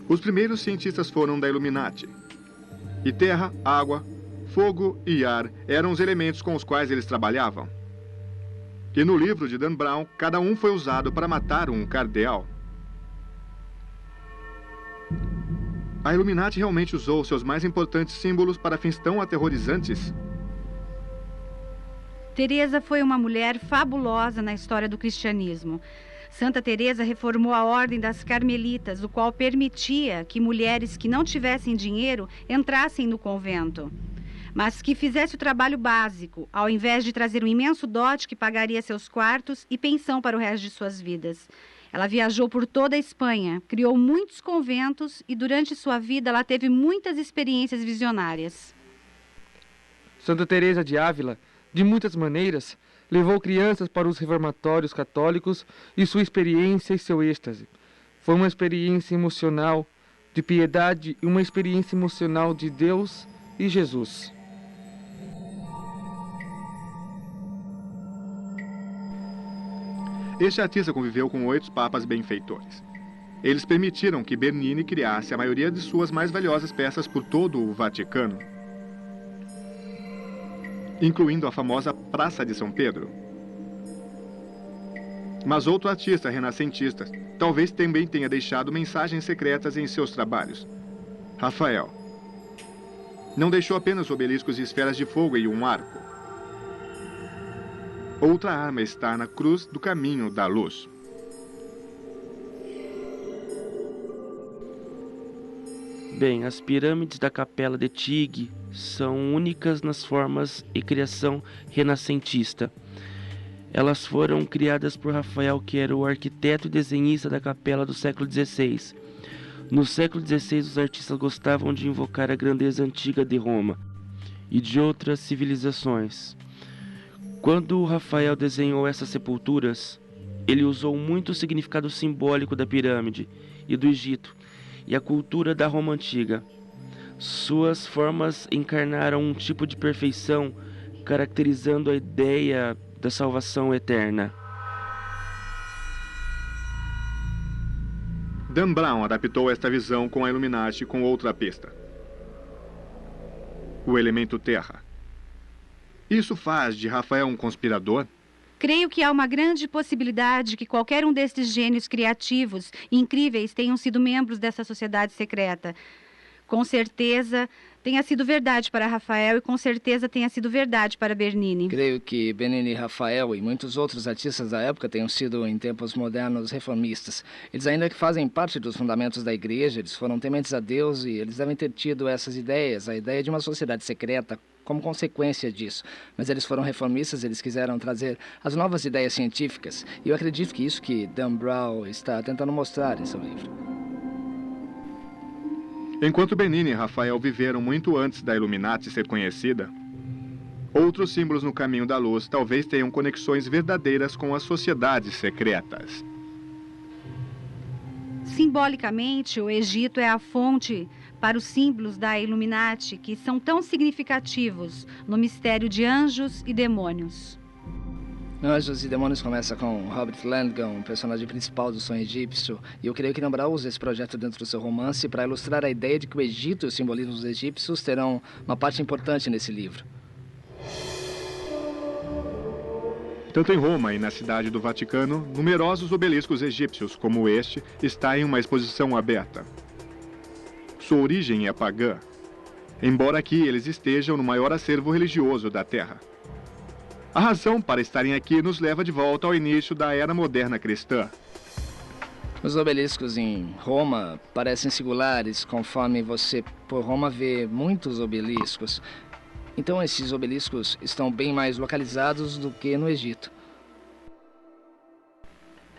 A: Os primeiros cientistas foram da Illuminati, e terra, água, fogo e ar eram os elementos com os quais eles trabalhavam. E no livro de Dan Brown, cada um foi usado para matar um cardeal. A Illuminati realmente usou seus mais importantes símbolos para fins tão aterrorizantes?
F: Teresa foi uma mulher fabulosa na história do cristianismo. Santa Teresa reformou a ordem das Carmelitas, o qual permitia que mulheres que não tivessem dinheiro entrassem no convento, mas que fizesse o trabalho básico, ao invés de trazer um imenso dote que pagaria seus quartos e pensão para o resto de suas vidas. Ela viajou por toda a Espanha, criou muitos conventos e durante sua vida ela teve muitas experiências visionárias.
B: Santa Teresa de Ávila, de muitas maneiras, levou crianças para os reformatórios católicos e sua experiência e seu êxtase. Foi uma experiência emocional de piedade e uma experiência emocional de Deus e Jesus.
A: Este artista conviveu com 8 papas benfeitores. Eles permitiram que Bernini criasse a maioria de suas mais valiosas peças por todo o Vaticano, incluindo a famosa Praça de São Pedro. Mas outro artista renascentista talvez também tenha deixado mensagens secretas em seus trabalhos. Rafael. Não deixou apenas obeliscos e esferas de fogo e um arco. Outra arma está na cruz do Caminho da Luz.
D: Bem, as pirâmides da Capela de Tigre são únicas nas formas e criação renascentista. Elas foram criadas por Rafael, que era o arquiteto e desenhista da capela do século XVI. No século XVI, os artistas gostavam de invocar a grandeza antiga de Roma e de outras civilizações. Quando Rafael desenhou essas sepulturas, ele usou muito o significado simbólico da pirâmide e do Egito e a cultura da Roma antiga. Suas formas encarnaram um tipo de perfeição, caracterizando a ideia da salvação eterna.
A: Dan Brown adaptou esta visão com a Illuminati com outra pista: o elemento terra. Isso faz de Rafael um conspirador?
F: Creio que há uma grande possibilidade que qualquer um destes gênios criativos e incríveis tenham sido membros dessa sociedade secreta. Com certeza tenha sido verdade para Rafael e com certeza tenha sido verdade para Bernini.
C: Creio que Bernini, Rafael e muitos outros artistas da época tenham sido, em tempos modernos, reformistas. Eles ainda que fazem parte dos fundamentos da igreja, eles foram tementes a Deus e eles devem ter tido essas ideias, a ideia de uma sociedade secreta como consequência disso. Mas eles foram reformistas, eles quiseram trazer as novas ideias científicas. E eu acredito que isso que Dan Brown está tentando mostrar em seu livro.
A: Enquanto Bernini e Rafael viveram muito antes da Illuminati ser conhecida, outros símbolos no caminho da luz talvez tenham conexões verdadeiras com as sociedades secretas.
F: Simbolicamente, o Egito é a fonte para os símbolos da Illuminati, que são tão significativos no mistério de anjos e demônios.
C: Anjos e Demônios começa com Robert Langdon, o personagem principal do sonho egípcio, e eu creio que Dan Brown usa esse projeto dentro do seu romance para ilustrar a ideia de que o Egito e os simbolismos egípcios terão uma parte importante nesse livro.
A: Tanto em Roma e na cidade do Vaticano, numerosos obeliscos egípcios como este estão em uma exposição aberta. Sua origem é pagã, embora aqui eles estejam no maior acervo religioso da Terra. A razão para estarem aqui nos leva de volta ao início da era moderna cristã.
C: Os obeliscos em Roma parecem singulares, conforme você por Roma vê muitos obeliscos. Então esses obeliscos estão bem mais localizados do que no Egito.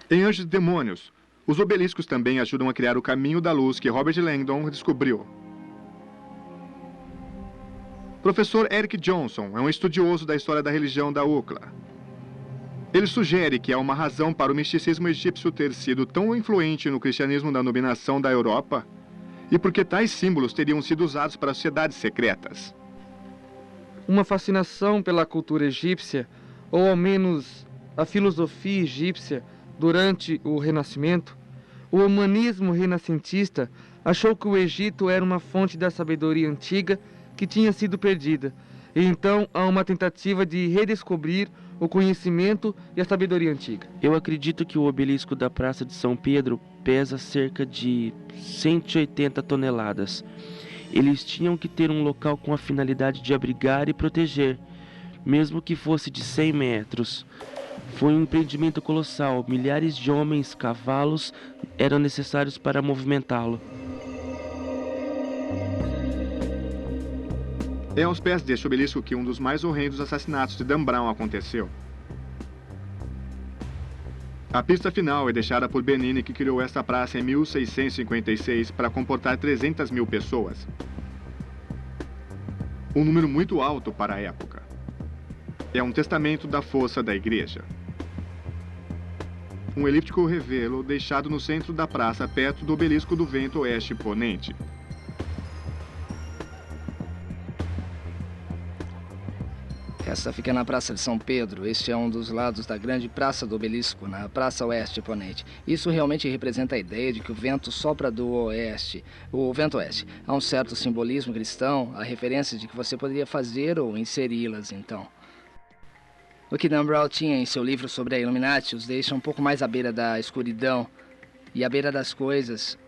A: Em Anjos e Demônios, os obeliscos também ajudam a criar o caminho da luz que Robert Langdon descobriu. Professor Eric Johnson é um estudioso da história da religião da UCLA. Ele sugere que há uma razão para o misticismo egípcio ter sido tão influente no cristianismo da dominação da Europa e porque tais símbolos teriam sido usados para sociedades secretas.
B: Uma fascinação pela cultura egípcia, ou ao menos a filosofia egípcia, durante o Renascimento, o humanismo renascentista achou que o Egito era uma fonte da sabedoria antiga que tinha sido perdida. E então há uma tentativa de redescobrir o conhecimento e a sabedoria antiga.
D: Eu acredito que o obelisco da Praça de São Pedro pesa cerca de 180 toneladas. Eles tinham que ter um local com a finalidade de abrigar e proteger, mesmo que fosse de 100 metros. Foi um empreendimento colossal. Milhares de homens, cavalos eram necessários para movimentá-lo.
A: É aos pés deste obelisco que um dos mais horrendos assassinatos de Dan Brown aconteceu. A pista final é deixada por Bernini, que criou esta praça em 1656 para comportar 300 mil pessoas. Um número muito alto para a época. É um testamento da força da igreja. Um elíptico revelo deixado no centro da praça, perto do obelisco do vento oeste-ponente.
C: Essa fica na Praça de São Pedro. Este é um dos lados da grande Praça do Obelisco, na Praça Oeste-Ponente. Isso realmente representa a ideia de que o vento sopra do oeste, o vento oeste. Há um certo simbolismo cristão, a referência de que você poderia fazer ou inseri-las, então. O que Dan Brown tinha em seu livro sobre a Illuminati os deixa um pouco mais à beira da escuridão e à beira das coisas.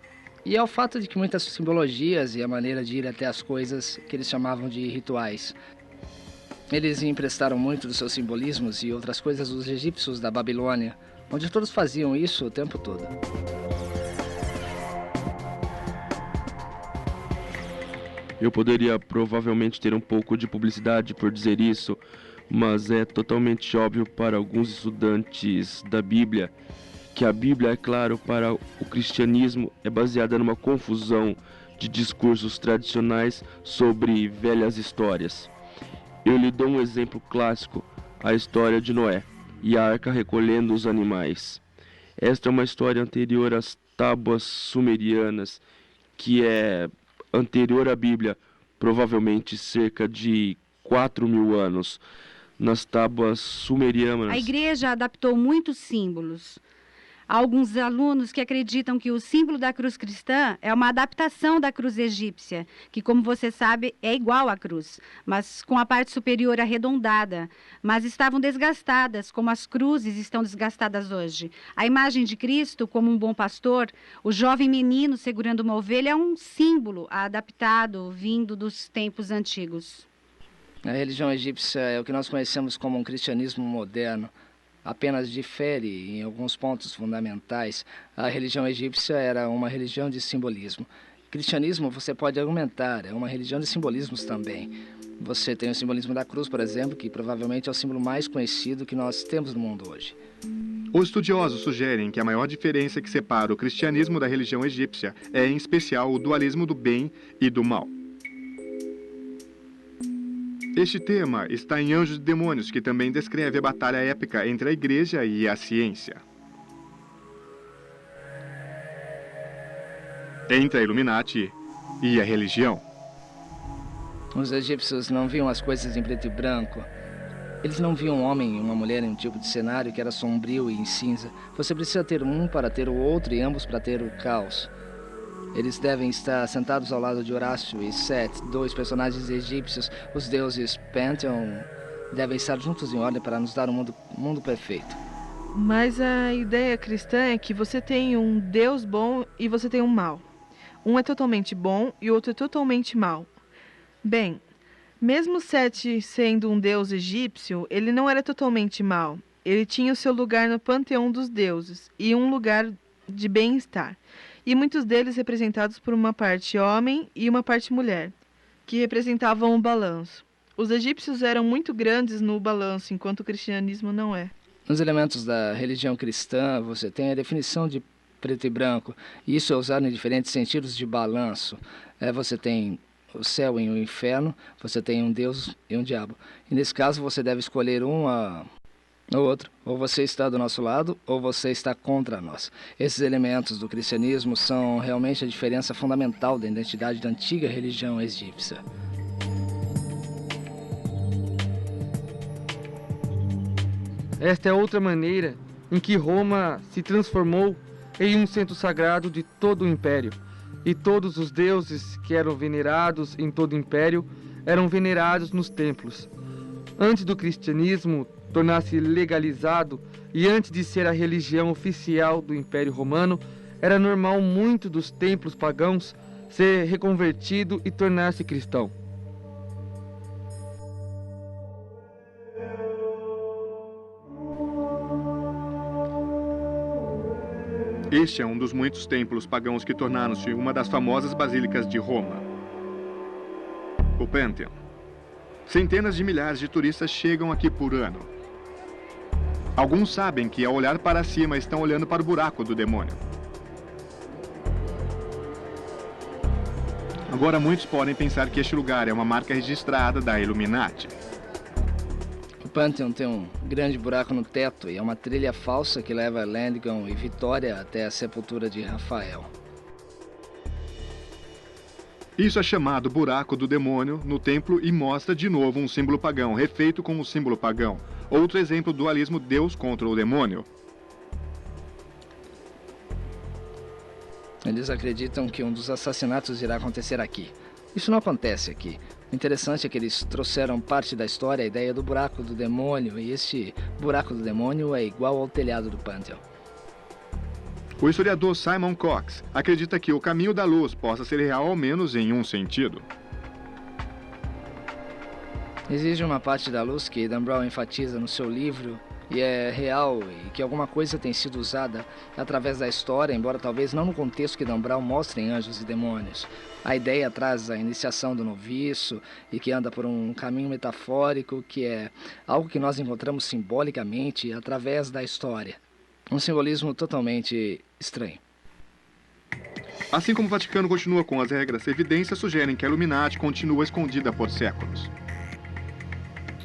C: E é o fato de que muitas simbologias e a maneira de ir até as coisas que eles chamavam de rituais. Eles emprestaram muito dos seus simbolismos e outras coisas dos egípcios da Babilônia, onde todos faziam isso o tempo todo.
D: Eu poderia provavelmente ter um pouco de publicidade por dizer isso, mas é totalmente óbvio para alguns estudantes da Bíblia que a Bíblia, é claro, para o cristianismo é baseada numa confusão de discursos tradicionais sobre velhas histórias. Eu lhe dou um exemplo clássico, a história de Noé e a arca recolhendo os animais. Esta é uma história anterior às tábuas sumerianas, que é anterior à Bíblia, provavelmente cerca de 4.000 anos. Nas tábuas sumerianas...
F: A igreja adaptou muitos símbolos. Há alguns alunos que acreditam que o símbolo da cruz cristã é uma adaptação da cruz egípcia, que, como você sabe, é igual à cruz, mas com a parte superior arredondada, mas estavam desgastadas, como as cruzes estão desgastadas hoje. A imagem de Cristo como um bom pastor, o jovem menino segurando uma ovelha, é um símbolo adaptado, vindo dos tempos antigos.
C: A religião egípcia é o que nós conhecemos como um cristianismo moderno. Apenas difere em alguns pontos fundamentais. A religião egípcia era uma religião de simbolismo. Cristianismo, você pode argumentar, é uma religião de simbolismos também. Você tem o simbolismo da cruz, por exemplo, que provavelmente é o símbolo mais conhecido que nós temos no mundo hoje.
A: Os estudiosos sugerem que a maior diferença que separa o cristianismo da religião egípcia é, em especial, o dualismo do bem e do mal. Este tema está em Anjos e Demônios, que também descreve a batalha épica entre a igreja e a ciência. Entre a Illuminati e a religião.
C: Os egípcios não viam as coisas em preto e branco. Eles não viam um homem e uma mulher em um tipo de cenário que era sombrio e em cinza. Você precisa ter um para ter o outro e ambos para ter o caos. Eles devem estar sentados ao lado de Horácio e Set, dois personagens egípcios. Os deuses Pantheon devem estar juntos em ordem para nos dar um mundo perfeito.
E: Mas a ideia cristã é que você tem um Deus bom e você tem um mal. Um é totalmente bom e o outro é totalmente mal. Bem, mesmo Set sendo um deus egípcio, ele não era totalmente mal. Ele tinha o seu lugar no panteão dos deuses e um lugar de bem-estar. E muitos deles representados por uma parte homem e uma parte mulher, que representavam o balanço. Os egípcios eram muito grandes no balanço, enquanto o cristianismo não é.
C: Nos elementos da religião cristã, você tem a definição de preto e branco. E isso é usado em diferentes sentidos de balanço. Você tem o céu e o inferno, você tem um Deus e um diabo. E nesse caso você deve escolher um ou outro. Ou você está do nosso lado, ou você está contra nós. Esses elementos do cristianismo são realmente a diferença fundamental da identidade da antiga religião egípcia.
B: Esta é outra maneira em que Roma se transformou em um centro sagrado de todo o império. E todos os deuses que eram venerados em todo o império eram venerados nos templos. Antes do cristianismo tornar-se legalizado e antes de ser a religião oficial do Império Romano, era normal muito dos templos pagãos ser reconvertido e tornar-se cristão.
A: Este é um dos muitos templos pagãos que tornaram-se uma das famosas basílicas de Roma. O Pantheon. Centenas de milhares de turistas chegam aqui por ano. Alguns sabem que, ao olhar para cima, estão olhando para o buraco do demônio. Agora, muitos podem pensar que este lugar é uma marca registrada da Illuminati.
C: O Pantheon tem um grande buraco no teto e é uma trilha falsa que leva Landgon e Vitória até a sepultura de Rafael.
A: Isso é chamado buraco do demônio no templo e mostra de novo um símbolo pagão, refeito com o símbolo pagão. Outro exemplo do dualismo Deus contra o demônio.
C: Eles acreditam que um dos assassinatos irá acontecer aqui. Isso não acontece aqui. O interessante é que eles trouxeram parte da história, a ideia do buraco do demônio, e esse buraco do demônio é igual ao telhado do Pantheon.
A: O historiador Simon Cox acredita que o caminho da luz possa ser real ao menos em um sentido.
C: Existe uma parte da luz que Dan Brown enfatiza no seu livro e é real e que alguma coisa tem sido usada através da história, embora talvez não no contexto que Dan Brown mostra em Anjos e Demônios. A ideia traz a iniciação do noviço e que anda por um caminho metafórico que é algo que nós encontramos simbolicamente através da história. Um simbolismo totalmente estranho.
A: Assim como o Vaticano continua com as regras, evidências sugerem que a Illuminati continua escondida por séculos.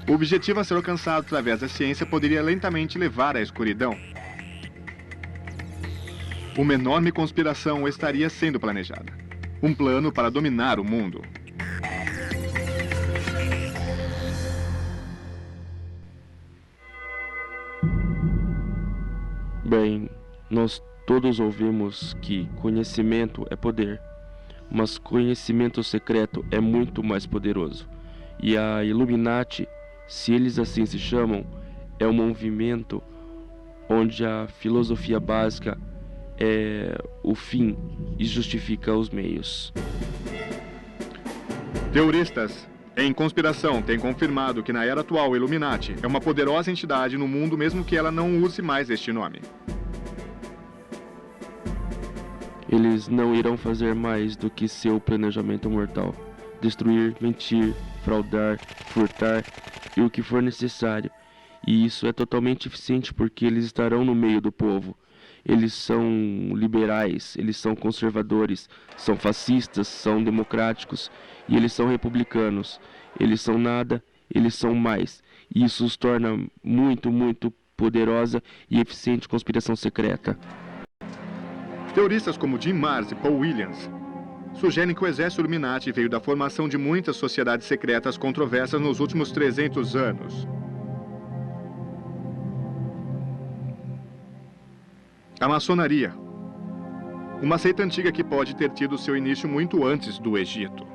A: O objetivo a ser alcançado através da ciência poderia lentamente levar à escuridão. Uma enorme conspiração estaria sendo planejada. Um plano para dominar o mundo.
D: Bem, nós todos ouvimos que conhecimento é poder, mas conhecimento secreto é muito mais poderoso. E a Illuminati, se eles assim se chamam, é um movimento onde a filosofia básica é o fim e justifica os meios.
A: Teoristas em conspiração têm confirmado que na era atual, Illuminati é uma poderosa entidade no mundo, mesmo que ela não use mais este nome.
D: Eles não irão fazer mais do que seu planejamento mortal. destruir, mentir, fraudar, furtar e o que for necessário. E isso é totalmente eficiente porque eles estarão no meio do povo. Eles são liberais, eles são conservadores, são fascistas, são democráticos e eles são republicanos. Eles são nada, eles são mais. E isso os torna muito, muito poderosa e eficiente conspiração secreta.
A: Teoristas como Jim Marrs e Paul Williams sugerem que o exército Illuminati veio da formação de muitas sociedades secretas controversas nos últimos 300 anos. A maçonaria. Uma seita antiga que pode ter tido seu início muito antes do Egito.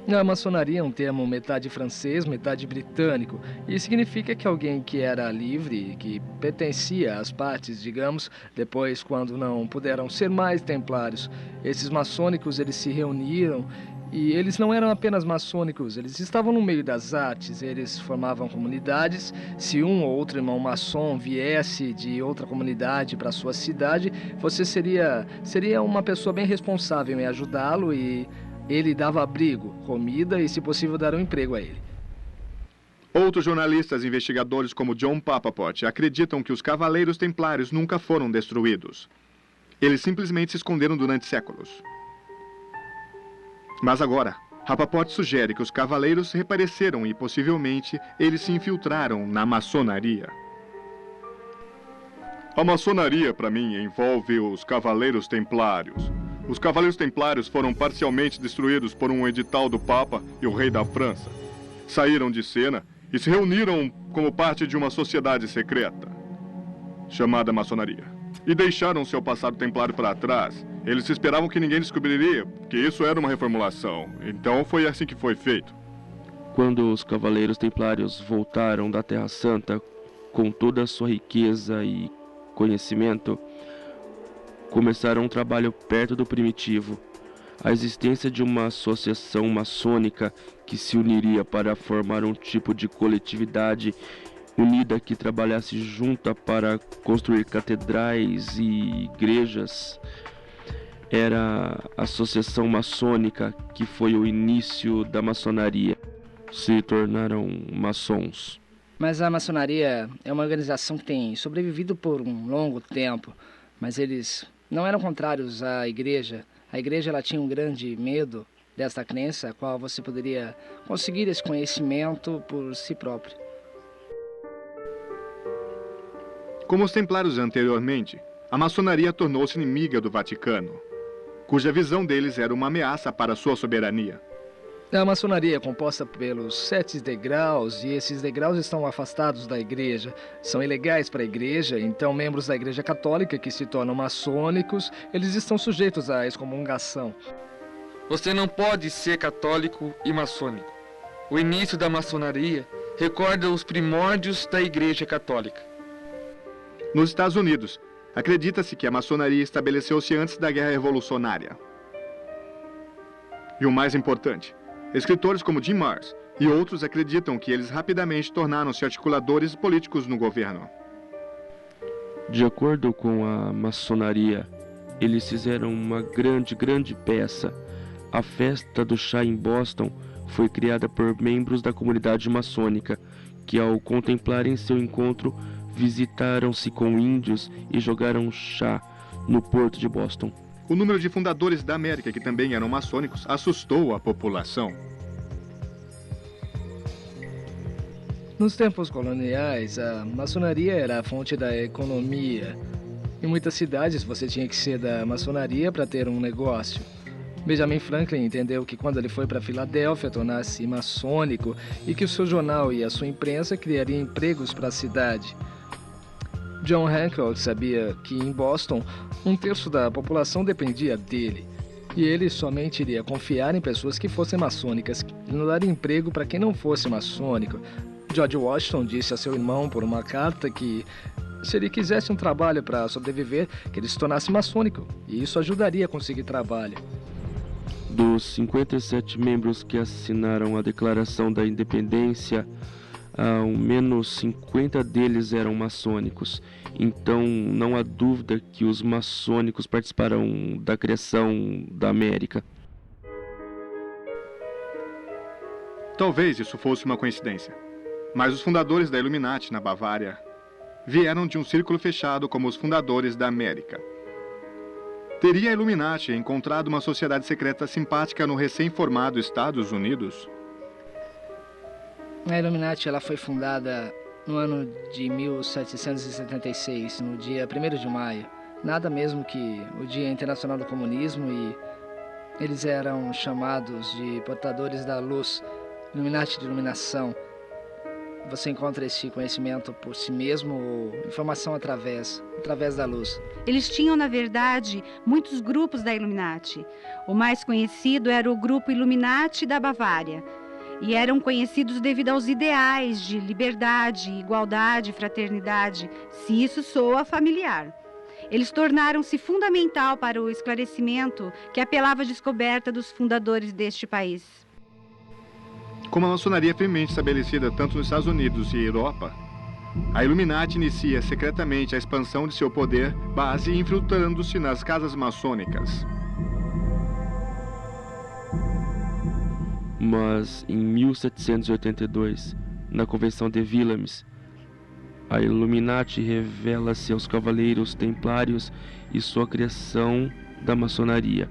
C: A maçonaria é um termo metade francês, metade britânico, e significa que alguém que era livre, que pertencia às partes, digamos, depois quando não puderam ser mais templários. Esses maçônicos, eles se reuniram e eles não eram apenas maçônicos, eles estavam no meio das artes, eles formavam comunidades. Se um ou outro irmão maçom viesse de outra comunidade para sua cidade, você seria uma pessoa bem responsável em ajudá-lo e ele dava abrigo, comida e, se possível, dar um emprego a ele.
A: Outros jornalistas e investigadores como John Papaport acreditam que os Cavaleiros Templários nunca foram destruídos. Eles simplesmente se esconderam durante séculos. Mas agora, Rapaport sugere que os Cavaleiros reapareceram e, possivelmente, eles se infiltraram na maçonaria. A maçonaria, para mim, envolve os Cavaleiros Templários. Os Cavaleiros Templários foram parcialmente destruídos por um edital do Papa e o rei da França. Saíram de cena e se reuniram como parte de uma sociedade secreta, chamada maçonaria. E deixaram seu passado templário para trás. Eles esperavam que ninguém descobriria que isso era uma reformulação. Então foi assim que foi feito.
D: Quando os Cavaleiros Templários voltaram da Terra Santa com toda a sua riqueza e conhecimento, começaram um trabalho perto do primitivo. A existência de uma associação maçônica que se uniria para formar um tipo de coletividade unida que trabalhasse junta para construir catedrais e igrejas era a associação maçônica, que foi o início da maçonaria. Se tornaram maçons.
C: Mas a maçonaria é uma organização que tem sobrevivido por um longo tempo, mas eles não eram contrários à igreja. A igreja ela tinha um grande medo desta crença, a qual você poderia conseguir esse conhecimento por si próprio.
A: Como os templários anteriormente, a maçonaria tornou-se inimiga do Vaticano, cuja visão deles era uma ameaça para sua soberania.
C: A maçonaria é composta pelos 7 degraus, e esses degraus estão afastados da igreja. São ilegais para a igreja, então membros da igreja católica que se tornam maçônicos, eles estão sujeitos à excomungação.
B: Você não pode ser católico e maçônico. O início da maçonaria recorda os primórdios da igreja católica.
A: Nos Estados Unidos, acredita-se que a maçonaria estabeleceu-se antes da Guerra Revolucionária. E o mais importante, escritores como Jim Marrs e outros acreditam que eles rapidamente tornaram-se articuladores políticos no governo.
D: De acordo com a maçonaria, eles fizeram uma grande peça. A festa do chá em Boston foi criada por membros da comunidade maçônica, que ao contemplarem seu encontro, visitaram-se com índios e jogaram chá no porto de Boston.
A: O número de fundadores da América, que também eram maçônicos, assustou a população.
C: Nos tempos coloniais, a maçonaria era a fonte da economia. Em muitas cidades, você tinha que ser da maçonaria para ter um negócio. Benjamin Franklin entendeu que quando ele foi para Filadélfia tornar-se maçônico e que o seu jornal e a sua imprensa criariam empregos para a cidade. John Hancock sabia que em Boston, 1/3 da população dependia dele. E ele somente iria confiar em pessoas que fossem maçônicas e não dar emprego para quem não fosse maçônico. George Washington disse a seu irmão por uma carta que, se ele quisesse um trabalho para sobreviver, que ele se tornasse maçônico, e isso ajudaria a conseguir trabalho.
D: Dos 57 membros que assinaram a Declaração da Independência, ao menos 50 deles eram maçônicos. Então, não há dúvida que os maçônicos participaram da criação da América.
A: Talvez isso fosse uma coincidência, mas os fundadores da Illuminati na Bavária vieram de um círculo fechado como os fundadores da América. Teria a Illuminati encontrado uma sociedade secreta simpática no recém-formado Estados Unidos?
C: A Illuminati ela foi fundada no ano de 1776, no dia 1º de maio. Nada mesmo que o Dia Internacional do Comunismo, e eles eram chamados de portadores da luz, Illuminati de iluminação. Você encontra esse conhecimento por si mesmo ou informação através da luz?
F: Eles tinham, na verdade, muitos grupos da Illuminati. O mais conhecido era o grupo Illuminati da Bavária. E eram conhecidos devido aos ideais de liberdade, igualdade, fraternidade, se isso soa familiar. Eles tornaram-se fundamental para o esclarecimento que apelava à descoberta dos fundadores deste país.
A: Como a maçonaria é firmemente estabelecida tanto nos Estados Unidos e Europa, a Illuminati inicia secretamente a expansão de seu poder base infiltrando-se nas casas maçônicas.
D: Mas em 1782, na Convenção de Villames, a Illuminati revela-se aos Cavaleiros Templários e sua criação da maçonaria.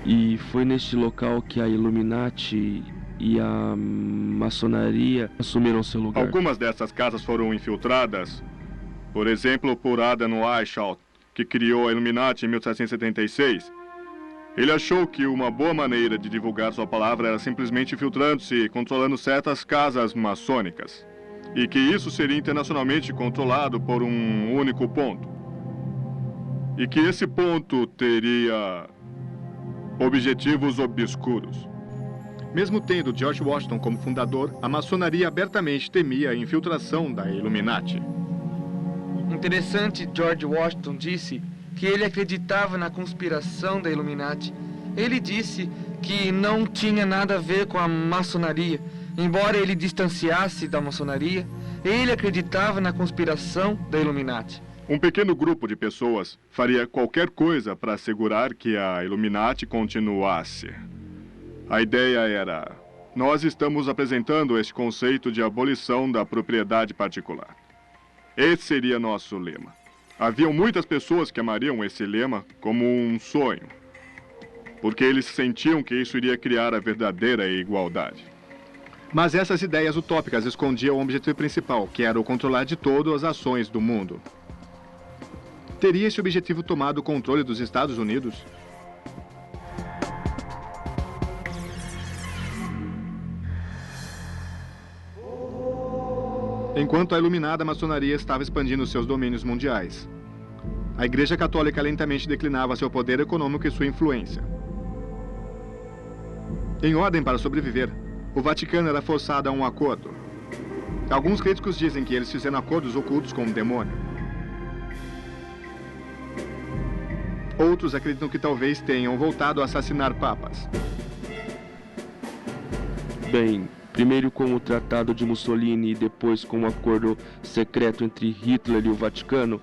D: E foi neste local que a Illuminati e a maçonaria assumiram seu lugar.
A: Algumas dessas casas foram infiltradas, por exemplo, por Adam Weishaupt, que criou a Illuminati em 1776. Ele achou que uma boa maneira de divulgar sua palavra era simplesmente infiltrando-se e controlando certas casas maçônicas, e que isso seria internacionalmente controlado por um único ponto. E que esse ponto teria objetivos obscuros. Mesmo tendo George Washington como fundador, a maçonaria abertamente temia a infiltração da Illuminati.
B: Interessante, George Washington disse que ele acreditava na conspiração da Illuminati. Ele disse que não tinha nada a ver com a maçonaria. Embora ele distanciasse da maçonaria, ele acreditava na conspiração da Illuminati.
A: Um pequeno grupo de pessoas faria qualquer coisa para assegurar que a Illuminati continuasse. A ideia era: nós estamos apresentando este conceito de abolição da propriedade particular. Esse seria nosso lema. Haviam muitas pessoas que amariam esse lema como um sonho, porque eles sentiam que isso iria criar a verdadeira igualdade. Mas essas ideias utópicas escondiam o objetivo principal, que era o controlar de todo as ações do mundo. Teria esse objetivo tomado o controle dos Estados Unidos? Enquanto a iluminada maçonaria estava expandindo seus domínios mundiais, a Igreja Católica lentamente declinava seu poder econômico e sua influência. Em ordem para sobreviver, o Vaticano era forçado a um acordo. Alguns críticos dizem que eles fizeram acordos ocultos com o demônio. Outros acreditam que talvez tenham voltado a assassinar papas.
D: Bem, primeiro com o Tratado de Mussolini e depois com o acordo secreto entre Hitler e o Vaticano,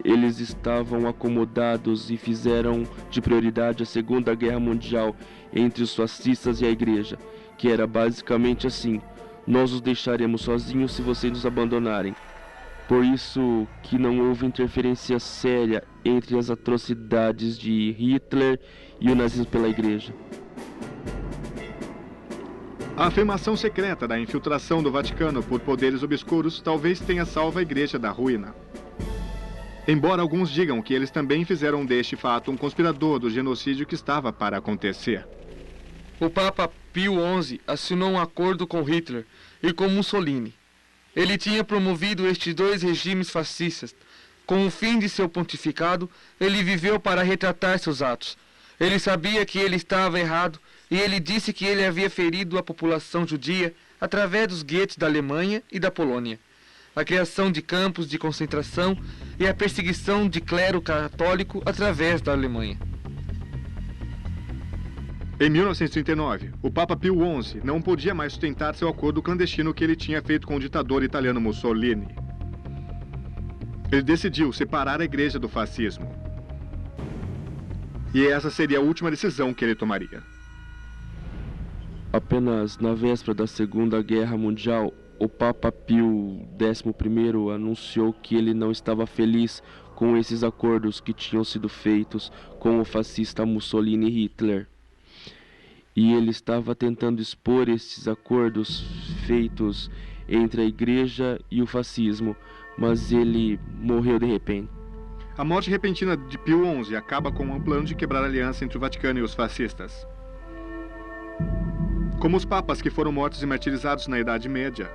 D: eles estavam acomodados e fizeram de prioridade a Segunda Guerra Mundial entre os fascistas e a Igreja, que era basicamente assim: nós os deixaremos sozinhos se vocês nos abandonarem. Por isso que não houve interferência séria entre as atrocidades de Hitler e o nazismo pela Igreja.
A: A afirmação secreta da infiltração do Vaticano por poderes obscuros talvez tenha salvo a Igreja da ruína. Embora alguns digam que eles também fizeram deste fato um conspirador do genocídio que estava para acontecer.
B: O Papa Pio XI assinou um acordo com Hitler e com Mussolini. Ele tinha promovido estes dois regimes fascistas. Com o fim de seu pontificado, ele viveu para retratar seus atos. Ele sabia que ele estava errado e ele disse que ele havia ferido a população judia através dos guetos da Alemanha e da Polônia, a criação de campos de concentração e a perseguição de clero católico através da Alemanha.
A: Em 1939, o Papa Pio XI não podia mais sustentar seu acordo clandestino que ele tinha feito com o ditador italiano Mussolini. Ele decidiu separar a Igreja do fascismo. E essa seria a última decisão que ele tomaria.
D: Apenas na véspera da Segunda Guerra Mundial, o Papa Pio XI anunciou que ele não estava feliz com esses acordos que tinham sido feitos com o fascista Mussolini e Hitler. E ele estava tentando expor esses acordos feitos entre a Igreja e o fascismo, mas ele morreu de repente.
A: A morte repentina de Pio XI acaba com um plano de quebrar a aliança entre o Vaticano e os fascistas. Como os papas que foram mortos e martirizados na Idade Média,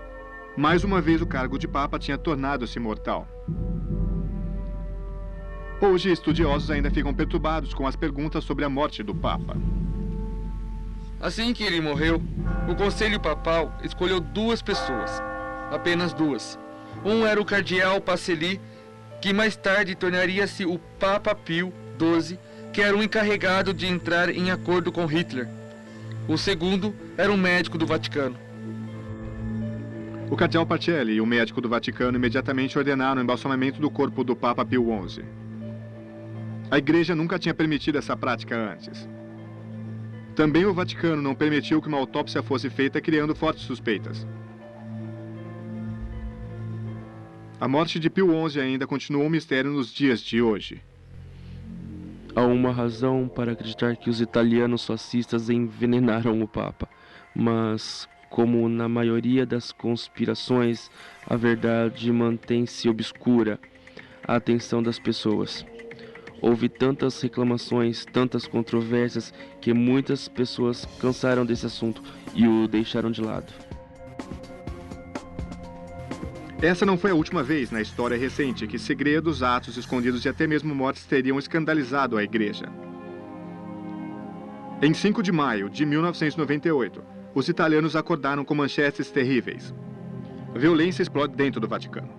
A: mais uma vez o cargo de papa tinha tornado-se mortal. Hoje, estudiosos ainda ficam perturbados com as perguntas sobre a morte do papa.
B: Assim que ele morreu, o Conselho Papal escolheu 2 pessoas, apenas 2. Um era o cardeal Pacelli, que mais tarde tornaria-se o Papa Pio XII, que era o encarregado de entrar em acordo com Hitler. O segundo era um médico do Vaticano.
A: O cardeal Pacelli e o médico do Vaticano imediatamente ordenaram o embalsamamento do corpo do Papa Pio XI. A Igreja nunca tinha permitido essa prática antes. Também o Vaticano não permitiu que uma autópsia fosse feita, criando fortes suspeitas. A morte de Pio XI ainda continua um mistério nos dias de hoje.
D: Há uma razão para acreditar que os italianos fascistas envenenaram o Papa, mas, como na maioria das conspirações, a verdade mantém-se obscura à atenção das pessoas. Houve tantas reclamações, tantas controvérsias, que muitas pessoas cansaram desse assunto e o deixaram de lado.
A: Essa não foi a última vez na história recente que segredos, atos escondidos e até mesmo mortes teriam escandalizado a Igreja. Em 5 de maio de 1998, os italianos acordaram com manchetes terríveis. Violência explode dentro do Vaticano.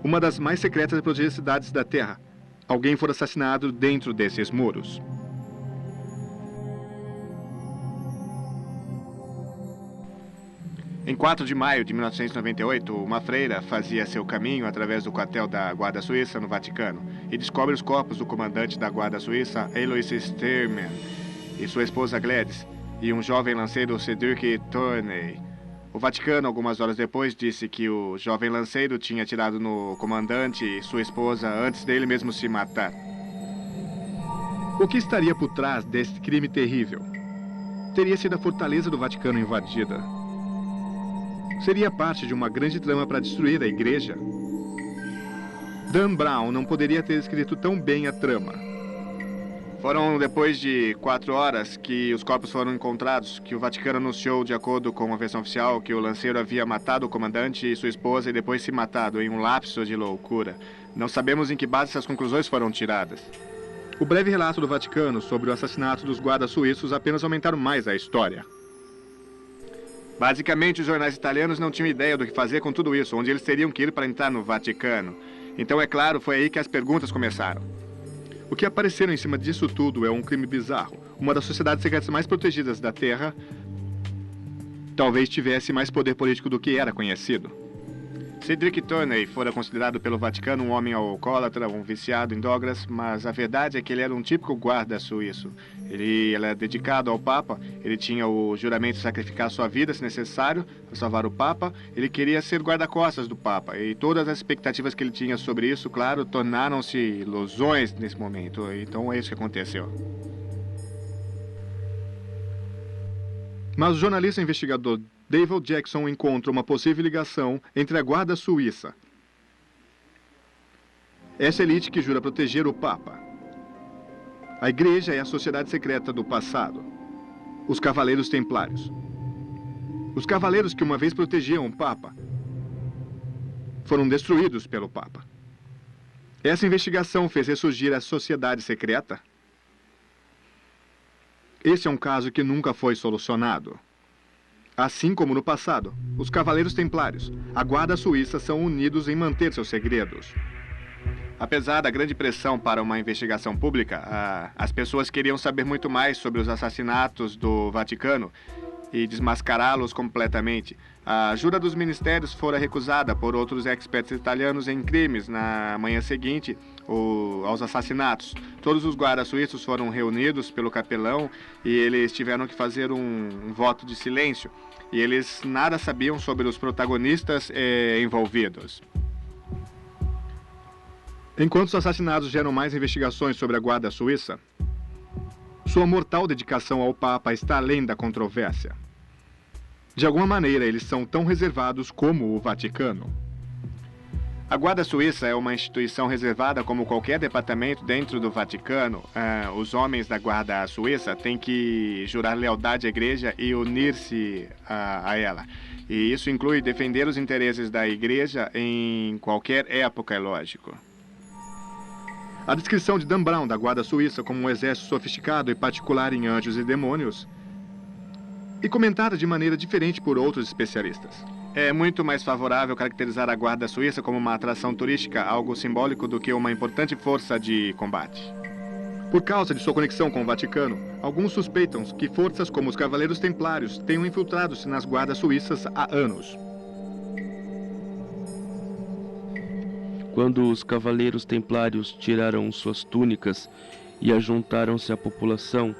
A: Uma das mais secretas e protegidas cidades da Terra. Alguém foi assassinado dentro desses muros. Em 4 de maio de 1998, uma freira fazia seu caminho através do quartel da Guarda Suíça no Vaticano e descobre os corpos do comandante da Guarda Suíça, Alois Sturman, e sua esposa Gladys, e um jovem lanceiro, Cedric Tournay. O Vaticano, algumas horas depois, disse que o jovem lanceiro tinha atirado no comandante e sua esposa antes dele mesmo se matar. O que estaria por trás desse crime terrível? Teria sido a fortaleza do Vaticano invadida? Seria parte de uma grande trama para destruir a Igreja? Dan Brown não poderia ter escrito tão bem a trama. Foram depois de 4 horas que os corpos foram encontrados, que o Vaticano anunciou, de acordo com a versão oficial, que o lanceiro havia matado o comandante e sua esposa e depois se matado em um lapso de loucura. Não sabemos em que base essas conclusões foram tiradas. O breve relato do Vaticano sobre o assassinato dos guardas suíços apenas aumentaram mais a história. Basicamente, os jornais italianos não tinham ideia do que fazer com tudo isso, onde eles teriam que ir para entrar no Vaticano. Então, é claro, foi aí que as perguntas começaram. O que apareceram em cima disso tudo é um crime bizarro. Uma das sociedades secretas mais protegidas da Terra talvez tivesse mais poder político do que era conhecido. Cedric Tournay fora considerado pelo Vaticano um homem alcoólatra, um viciado em drogas, mas a verdade é que ele era um típico guarda suíço. Ele era dedicado ao Papa, ele tinha o juramento de sacrificar sua vida, se necessário, para salvar o Papa. Ele queria ser guarda-costas do Papa, e todas as expectativas que ele tinha sobre isso, claro, tornaram-se ilusões nesse momento. Então é isso que aconteceu. Mas o jornalista investigador David Jackson encontra uma possível ligação entre a Guarda Suíça, essa elite que jura proteger o Papa, a Igreja e a sociedade secreta do passado, os Cavaleiros Templários. Os cavaleiros que uma vez protegiam o Papa foram destruídos pelo Papa. Essa investigação fez ressurgir a sociedade secreta? Esse é um caso que nunca foi solucionado. Assim como no passado, os Cavaleiros Templários, a Guarda Suíça são unidos em manter seus segredos. Apesar da grande pressão para uma investigação pública, as pessoas queriam saber muito mais sobre os assassinatos do Vaticano e desmascará-los completamente. A ajuda dos ministérios fora recusada por outros experts italianos em crimes na manhã seguinte aos assassinatos. Todos os guardas suíços foram reunidos pelo capelão e eles tiveram que fazer um voto de silêncio. E eles nada sabiam sobre os protagonistas envolvidos. Enquanto os assassinados geram mais investigações sobre a guarda suíça, sua mortal dedicação ao Papa está além da controvérsia. De alguma maneira, eles são tão reservados como o Vaticano. A Guarda Suíça é uma instituição reservada como qualquer departamento dentro do Vaticano. Os homens da Guarda Suíça têm que jurar lealdade à Igreja e unir-se a ela. E isso inclui defender os interesses da Igreja em qualquer época, é lógico. A descrição de Dan Brown da Guarda Suíça como um exército sofisticado e particular em anjos e demônios e comentada de maneira diferente por outros especialistas. É muito mais favorável caracterizar a Guarda Suíça como uma atração turística, algo simbólico, do que uma importante força de combate. Por causa de sua conexão com o Vaticano, alguns suspeitam que forças como os Cavaleiros Templários tenham infiltrado-se nas guardas suíças há anos.
D: Quando os Cavaleiros Templários tiraram suas túnicas e ajuntaram-se à população,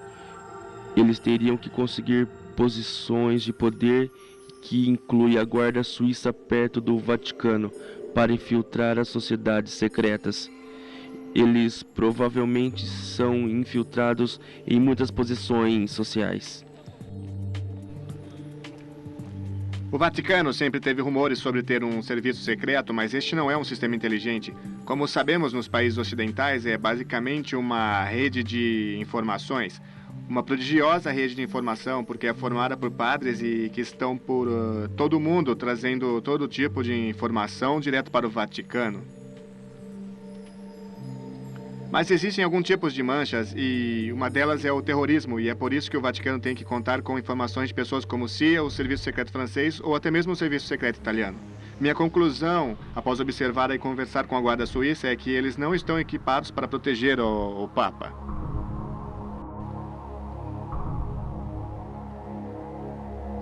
D: eles teriam que conseguir posições de poder que inclui a Guarda Suíça perto do Vaticano para infiltrar as sociedades secretas. Eles provavelmente são infiltrados em muitas posições sociais.
A: O Vaticano sempre teve rumores sobre ter um serviço secreto, mas este não é um sistema inteligente. Como sabemos, nos países ocidentais, é basicamente uma rede de informações. Uma prodigiosa rede de informação, porque é formada por padres e que estão por todo o mundo, trazendo todo tipo de informação direto para o Vaticano. Mas existem alguns tipos de manchas, e uma delas é o terrorismo, e é por isso que o Vaticano tem que contar com informações de pessoas como CIA, o Serviço Secreto Francês ou até mesmo o Serviço Secreto Italiano. Minha conclusão, após observar e conversar com a Guarda Suíça, é que eles não estão equipados para proteger o Papa.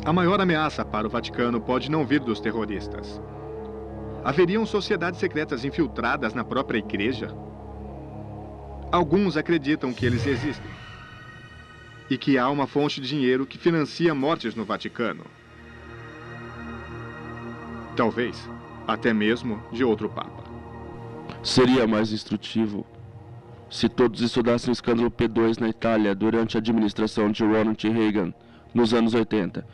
A: A maior ameaça para o Vaticano pode não vir dos terroristas. Haveriam sociedades secretas infiltradas na própria igreja? Alguns acreditam que eles existem e que há uma fonte de dinheiro que financia mortes no Vaticano. Talvez até mesmo de outro Papa.
D: Seria mais instrutivo se todos estudassem o escândalo P2 na Itália durante a administração de Ronald Reagan nos anos 80.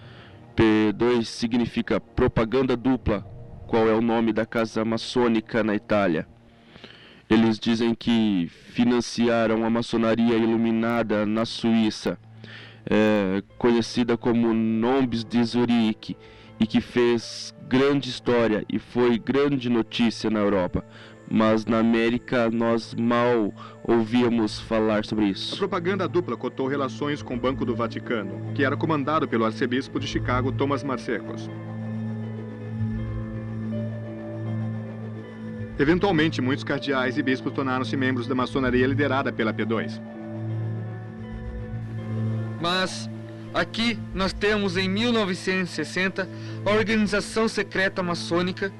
D: P2 significa propaganda dupla, qual é o nome da casa maçônica na Itália. Eles dizem que financiaram a maçonaria iluminada na Suíça, conhecida como Nombes de Zurique, e que fez grande história e foi grande notícia na Europa. Mas na América nós mal ouvíamos falar sobre
A: A
D: isso.
A: propaganda dupla cotou relações com o Banco do Vaticano, que era comandado pelo arcebispo de Chicago, Thomas Marsekos. Eventualmente, muitos cardeais e bispos tornaram-se membros da maçonaria liderada pela P2.
B: Mas aqui nós temos em 1960 a organização secreta maçônica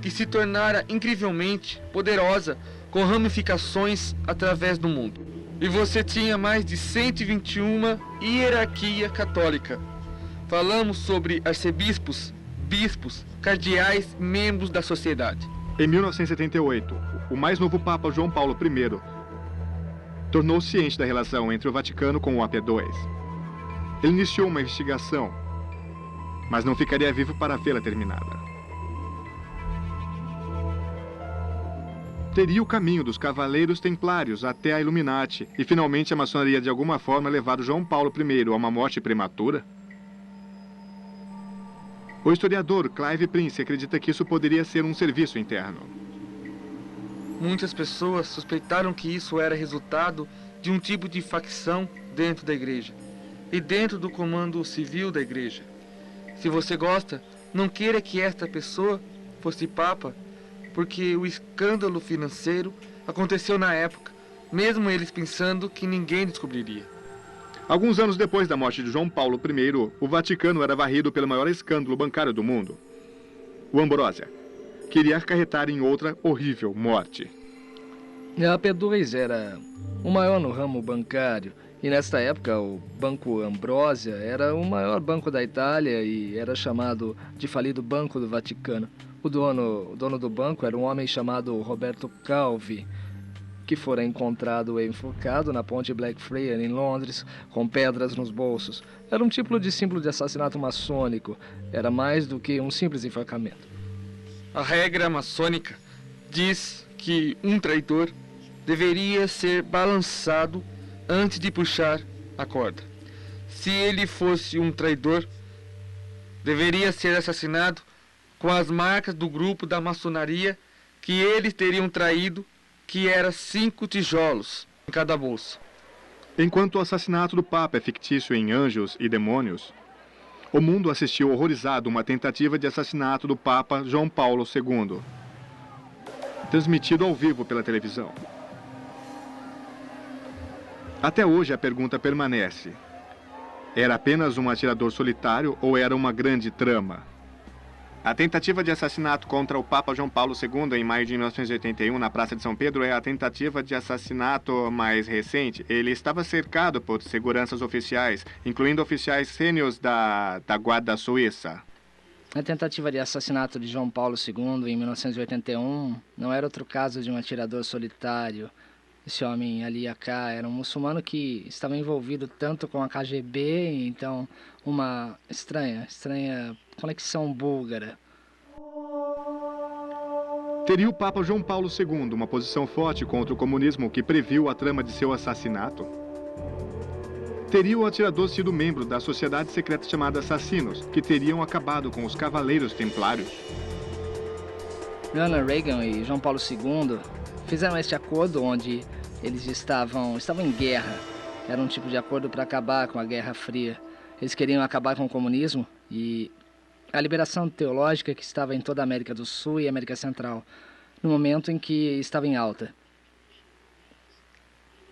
B: que se tornara incrivelmente poderosa com ramificações através do mundo. E você tinha mais de 121 hierarquia católica. Falamos sobre arcebispos, bispos, cardeais, membros da sociedade.
A: Em 1978, o mais novo Papa João Paulo I tornou-se ciente da relação entre o Vaticano com o AP2. Ele iniciou uma investigação, mas não ficaria vivo para vê-la terminada. Teria o caminho dos Cavaleiros Templários até a Illuminati e finalmente a maçonaria de alguma forma levar João Paulo I a uma morte prematura? O historiador Clive Prince acredita que isso poderia ser um serviço interno.
B: Muitas pessoas suspeitaram que isso era resultado de um tipo de facção dentro da igreja e dentro do comando civil da igreja. Se você gosta, não queira que esta pessoa fosse papa, porque o escândalo financeiro aconteceu na época, mesmo eles pensando que ninguém descobriria.
A: Alguns anos depois da morte de João Paulo I, o Vaticano era varrido pelo maior escândalo bancário do mundo. O Ambrósia queria acarretar em outra horrível morte.
C: A P2 era o maior no ramo bancário. E nesta época, o Banco Ambrósia era o maior banco da Itália e era chamado de falido Banco do Vaticano. O dono do banco era um homem chamado Roberto Calvi, que fora encontrado enforcado na ponte Blackfriars, em Londres, com pedras nos bolsos. Era um tipo de símbolo de assassinato maçônico. Era mais do que um simples enforcamento.
B: A regra maçônica diz que um traidor deveria ser balançado antes de puxar a corda. Se ele fosse um traidor, deveria ser assassinado com as marcas do grupo da maçonaria que eles teriam traído, que era 5 tijolos em cada bolsa.
A: Enquanto o assassinato do Papa é fictício em Anjos e Demônios, o mundo assistiu horrorizado uma tentativa de assassinato do Papa João Paulo II, transmitido ao vivo pela televisão. Até hoje a pergunta permanece: era apenas um atirador solitário ou era uma grande trama? A tentativa de assassinato contra o Papa João Paulo II em maio de 1981 na Praça de São Pedro é a tentativa de assassinato mais recente. Ele estava cercado por seguranças oficiais, incluindo oficiais sêniores da Guarda Suíça.
C: A tentativa de assassinato de João Paulo II em 1981 não era outro caso de um atirador solitário. Esse homem Ali Aka era um muçulmano que estava envolvido tanto com a KGB, então uma estranha conexão búlgara.
A: Teria o Papa João Paulo II uma posição forte contra o comunismo que previu a trama de seu assassinato? Teria o atirador sido membro da sociedade secreta chamada Assassinos, que teriam acabado com os Cavaleiros Templários?
C: Ronald Reagan e João Paulo II fizeram este acordo onde eles estavam em guerra. Era um tipo de acordo para acabar com a Guerra Fria. Eles queriam acabar com o comunismo e a liberação teológica que estava em toda a América do Sul e América Central, no momento em que estava em alta.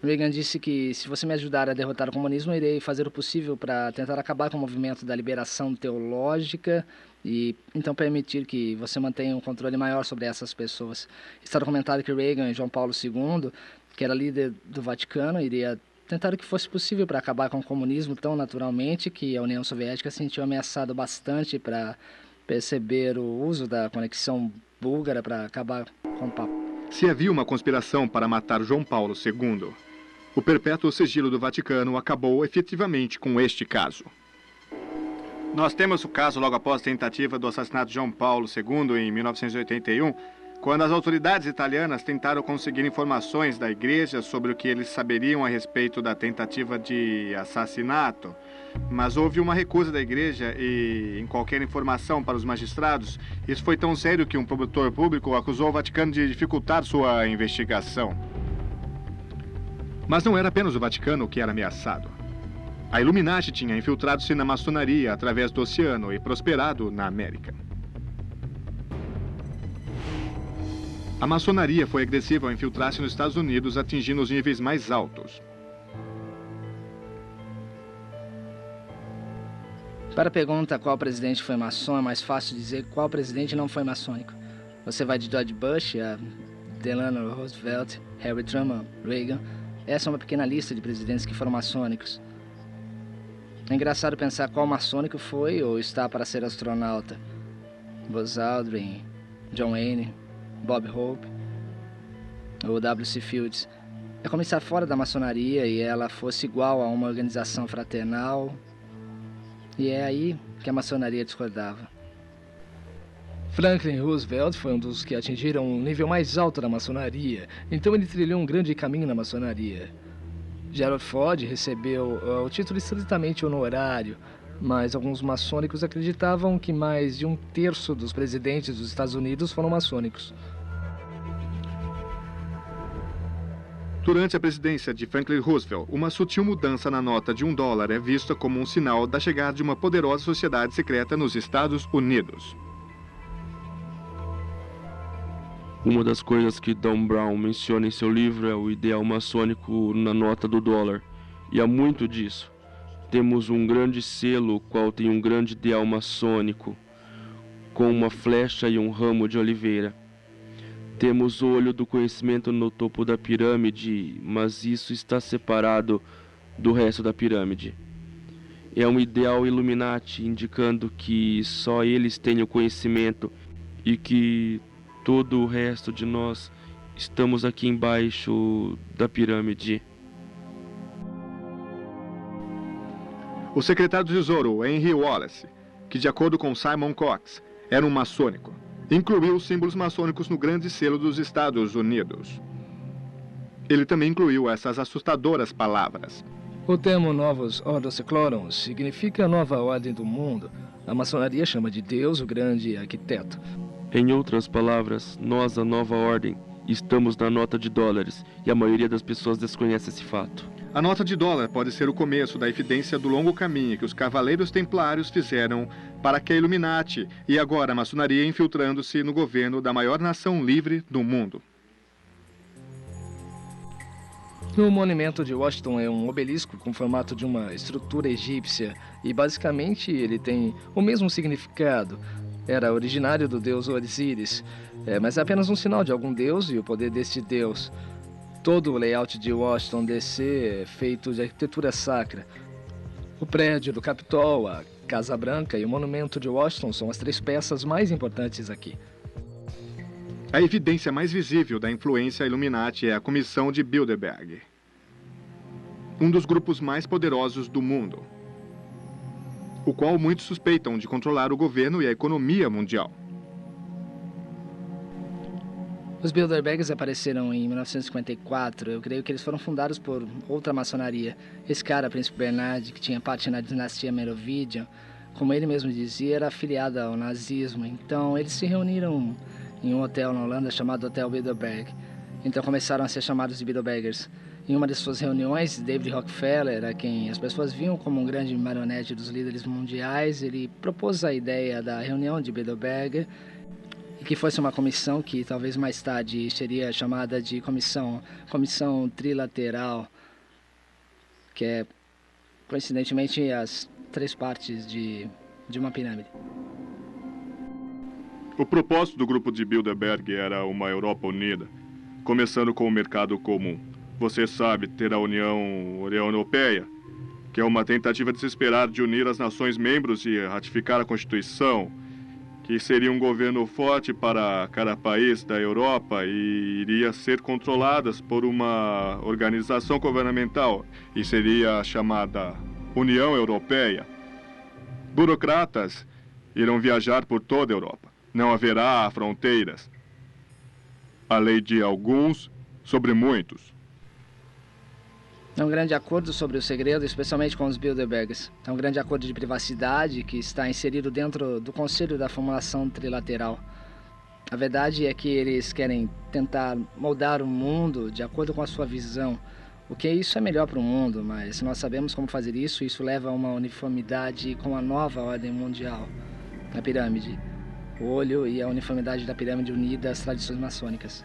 C: Reagan disse que se você me ajudar a derrotar o comunismo, eu irei fazer o possível para tentar acabar com o movimento da liberação teológica e então permitir que você mantenha um controle maior sobre essas pessoas. Está documentado que Reagan e João Paulo II, que era líder do Vaticano, iria tentar o que fosse possível para acabar com o comunismo tão naturalmente que a União Soviética se sentiu ameaçado bastante para perceber o uso da conexão búlgara para acabar com o Papa.
A: Se havia uma conspiração para matar João Paulo II, o perpétuo sigilo do Vaticano acabou efetivamente com este caso. Nós temos o caso logo após a tentativa do assassinato de João Paulo II em 1981, quando as autoridades italianas tentaram conseguir informações da igreja sobre o que eles saberiam a respeito da tentativa de assassinato, mas houve uma recusa da igreja em qualquer informação para os magistrados. Isso foi tão sério que um promotor público acusou o Vaticano de dificultar sua investigação. Mas não era apenas o Vaticano que era ameaçado. A Illuminati tinha infiltrado-se na maçonaria através do oceano e prosperado na América. A maçonaria foi agressiva ao infiltrar-se nos Estados Unidos, atingindo os níveis mais altos.
C: Para a pergunta qual presidente foi maçom, é mais fácil dizer qual presidente não foi maçônico. Você vai de George Bush a Delano Roosevelt, Harry Truman, Reagan. Essa é uma pequena lista de presidentes que foram maçônicos. É engraçado pensar qual maçônico foi ou está para ser astronauta. Buzz Aldrin, John Wayne, Bob Hope ou W.C. Fields. É como estar fora da maçonaria e ela fosse igual a uma organização fraternal. E é aí que a maçonaria discordava. Franklin Roosevelt foi um dos que atingiram um nível mais alto da maçonaria, então ele trilhou um grande caminho na maçonaria. Gerald Ford recebeu o título estritamente honorário, mas alguns maçônicos acreditavam que mais de 1/3 dos presidentes dos Estados Unidos foram maçônicos.
A: Durante a presidência de Franklin Roosevelt, uma sutil mudança na nota de $1 é vista como um sinal da chegada de uma poderosa sociedade secreta nos Estados Unidos.
D: Uma das coisas que Dan Brown menciona em seu livro é o ideal maçônico na nota do dólar, e há muito disso. Temos um grande selo, o qual tem um grande ideal maçônico, com uma flecha e um ramo de oliveira. Temos o olho do conhecimento no topo da pirâmide, mas isso está separado do resto da pirâmide. É um ideal Illuminati, indicando que só eles têm o conhecimento e que todo o resto de nós estamos aqui embaixo da pirâmide.
A: O secretário do Tesouro, Henry Wallace, que de acordo com Simon Cox, era um maçônico, incluiu os símbolos maçônicos no grande selo dos Estados Unidos. Ele também incluiu essas assustadoras palavras.
C: O termo Novus Ordo Seclorum significa nova ordem do mundo. A maçonaria chama de Deus o grande arquiteto.
D: Em outras palavras, nós, a nova ordem, estamos na nota de dólares e a maioria das pessoas desconhece esse fato.
A: A nota de dólar pode ser o começo da evidência do longo caminho que os Cavaleiros Templários fizeram para que a Illuminati e agora a maçonaria infiltrando-se no governo da maior nação livre do mundo.
C: O monumento de Washington é um obelisco com formato de uma estrutura egípcia e basicamente ele tem o mesmo significado. Era originário do deus Osíris, mas é apenas um sinal de algum deus e o poder deste deus. Todo o layout de Washington DC é feito de arquitetura sacra. O prédio do Capitol, a Casa Branca e o monumento de Washington são as 3 peças mais importantes aqui.
A: A evidência mais visível da influência Illuminati é a Comissão de Bilderberg, um dos grupos mais poderosos do mundo, o qual muitos suspeitam de controlar o governo e a economia mundial.
C: Os Bilderbergs apareceram em 1954. Eu creio que eles foram fundados por outra maçonaria. Esse cara, Príncipe Bernard, que tinha parte na dinastia Merovingian, como ele mesmo dizia, era afiliado ao nazismo. Então, eles se reuniram em um hotel na Holanda chamado Hotel Bilderberg. Então, começaram a ser chamados de Bilderbergers. Em uma de suas reuniões, David Rockefeller, a quem as pessoas viam como um grande marionete dos líderes mundiais, ele propôs a ideia da reunião de Bilderberg, e que fosse uma comissão que talvez mais tarde seria chamada de comissão trilateral, que é, coincidentemente, as 3 partes de uma pirâmide.
A: O propósito do grupo de Bilderberg era uma Europa unida, começando com o mercado comum. Você sabe, ter a União Europeia, que é uma tentativa desesperada de unir as nações membros e ratificar a Constituição, que seria um governo forte para cada país da Europa e iria ser controladas por uma organização governamental e seria chamada União Europeia. Burocratas irão viajar por toda a Europa. Não haverá fronteiras. A lei de alguns sobre muitos.
C: É um grande acordo sobre o segredo, especialmente com os Bilderbergs. É um grande acordo de privacidade que está inserido dentro do Conselho da Formulação Trilateral. A verdade é que eles querem tentar moldar o mundo de acordo com a sua visão. O que isso é melhor para o mundo, mas nós sabemos como fazer isso e isso leva a uma uniformidade com a nova ordem mundial. A pirâmide, o olho e a uniformidade da pirâmide unida às tradições maçônicas.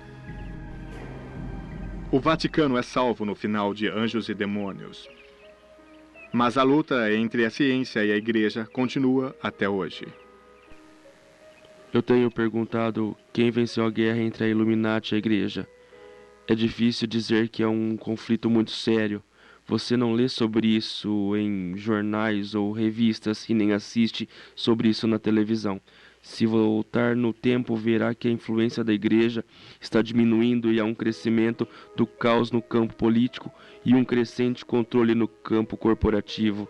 A: O Vaticano é salvo no final de Anjos e Demônios. Mas a luta entre a ciência e a igreja continua até hoje.
D: Eu tenho perguntado quem venceu a guerra entre a Illuminati e a igreja. É difícil dizer que é um conflito muito sério. Você não lê sobre isso em jornais ou revistas e nem assiste sobre isso na televisão. Se voltar no tempo, verá que a influência da igreja está diminuindo e há um crescimento do caos no campo político e um crescente controle no campo corporativo.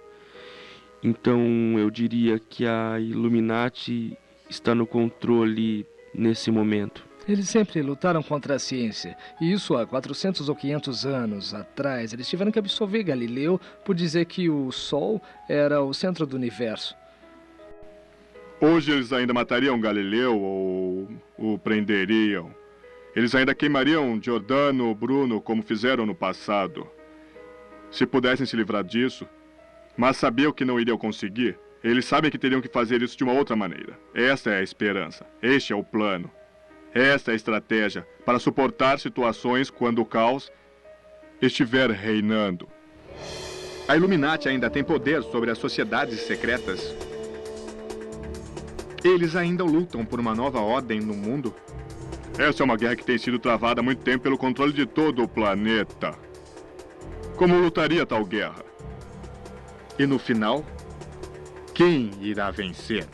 D: Então, eu diria que a Illuminati está no controle nesse momento.
C: Eles sempre lutaram contra a ciência, e isso há 400 ou 500 anos atrás. Eles tiveram que absolver Galileu por dizer que o Sol era o centro do universo.
A: Hoje eles ainda matariam Galileu ou o prenderiam. Eles ainda queimariam Giordano Bruno como fizeram no passado. Se pudessem se livrar disso, mas sabiam que não iriam conseguir, eles sabem que teriam que fazer isso de uma outra maneira. Esta é a esperança, este é o plano. Esta é a estratégia para suportar situações quando o caos estiver reinando. A Illuminati ainda tem poder sobre as sociedades secretas? Eles ainda lutam por uma nova ordem no mundo? Essa é uma guerra que tem sido travada há muito tempo pelo controle de todo o planeta. Como lutaria tal guerra? E no final, quem irá vencer?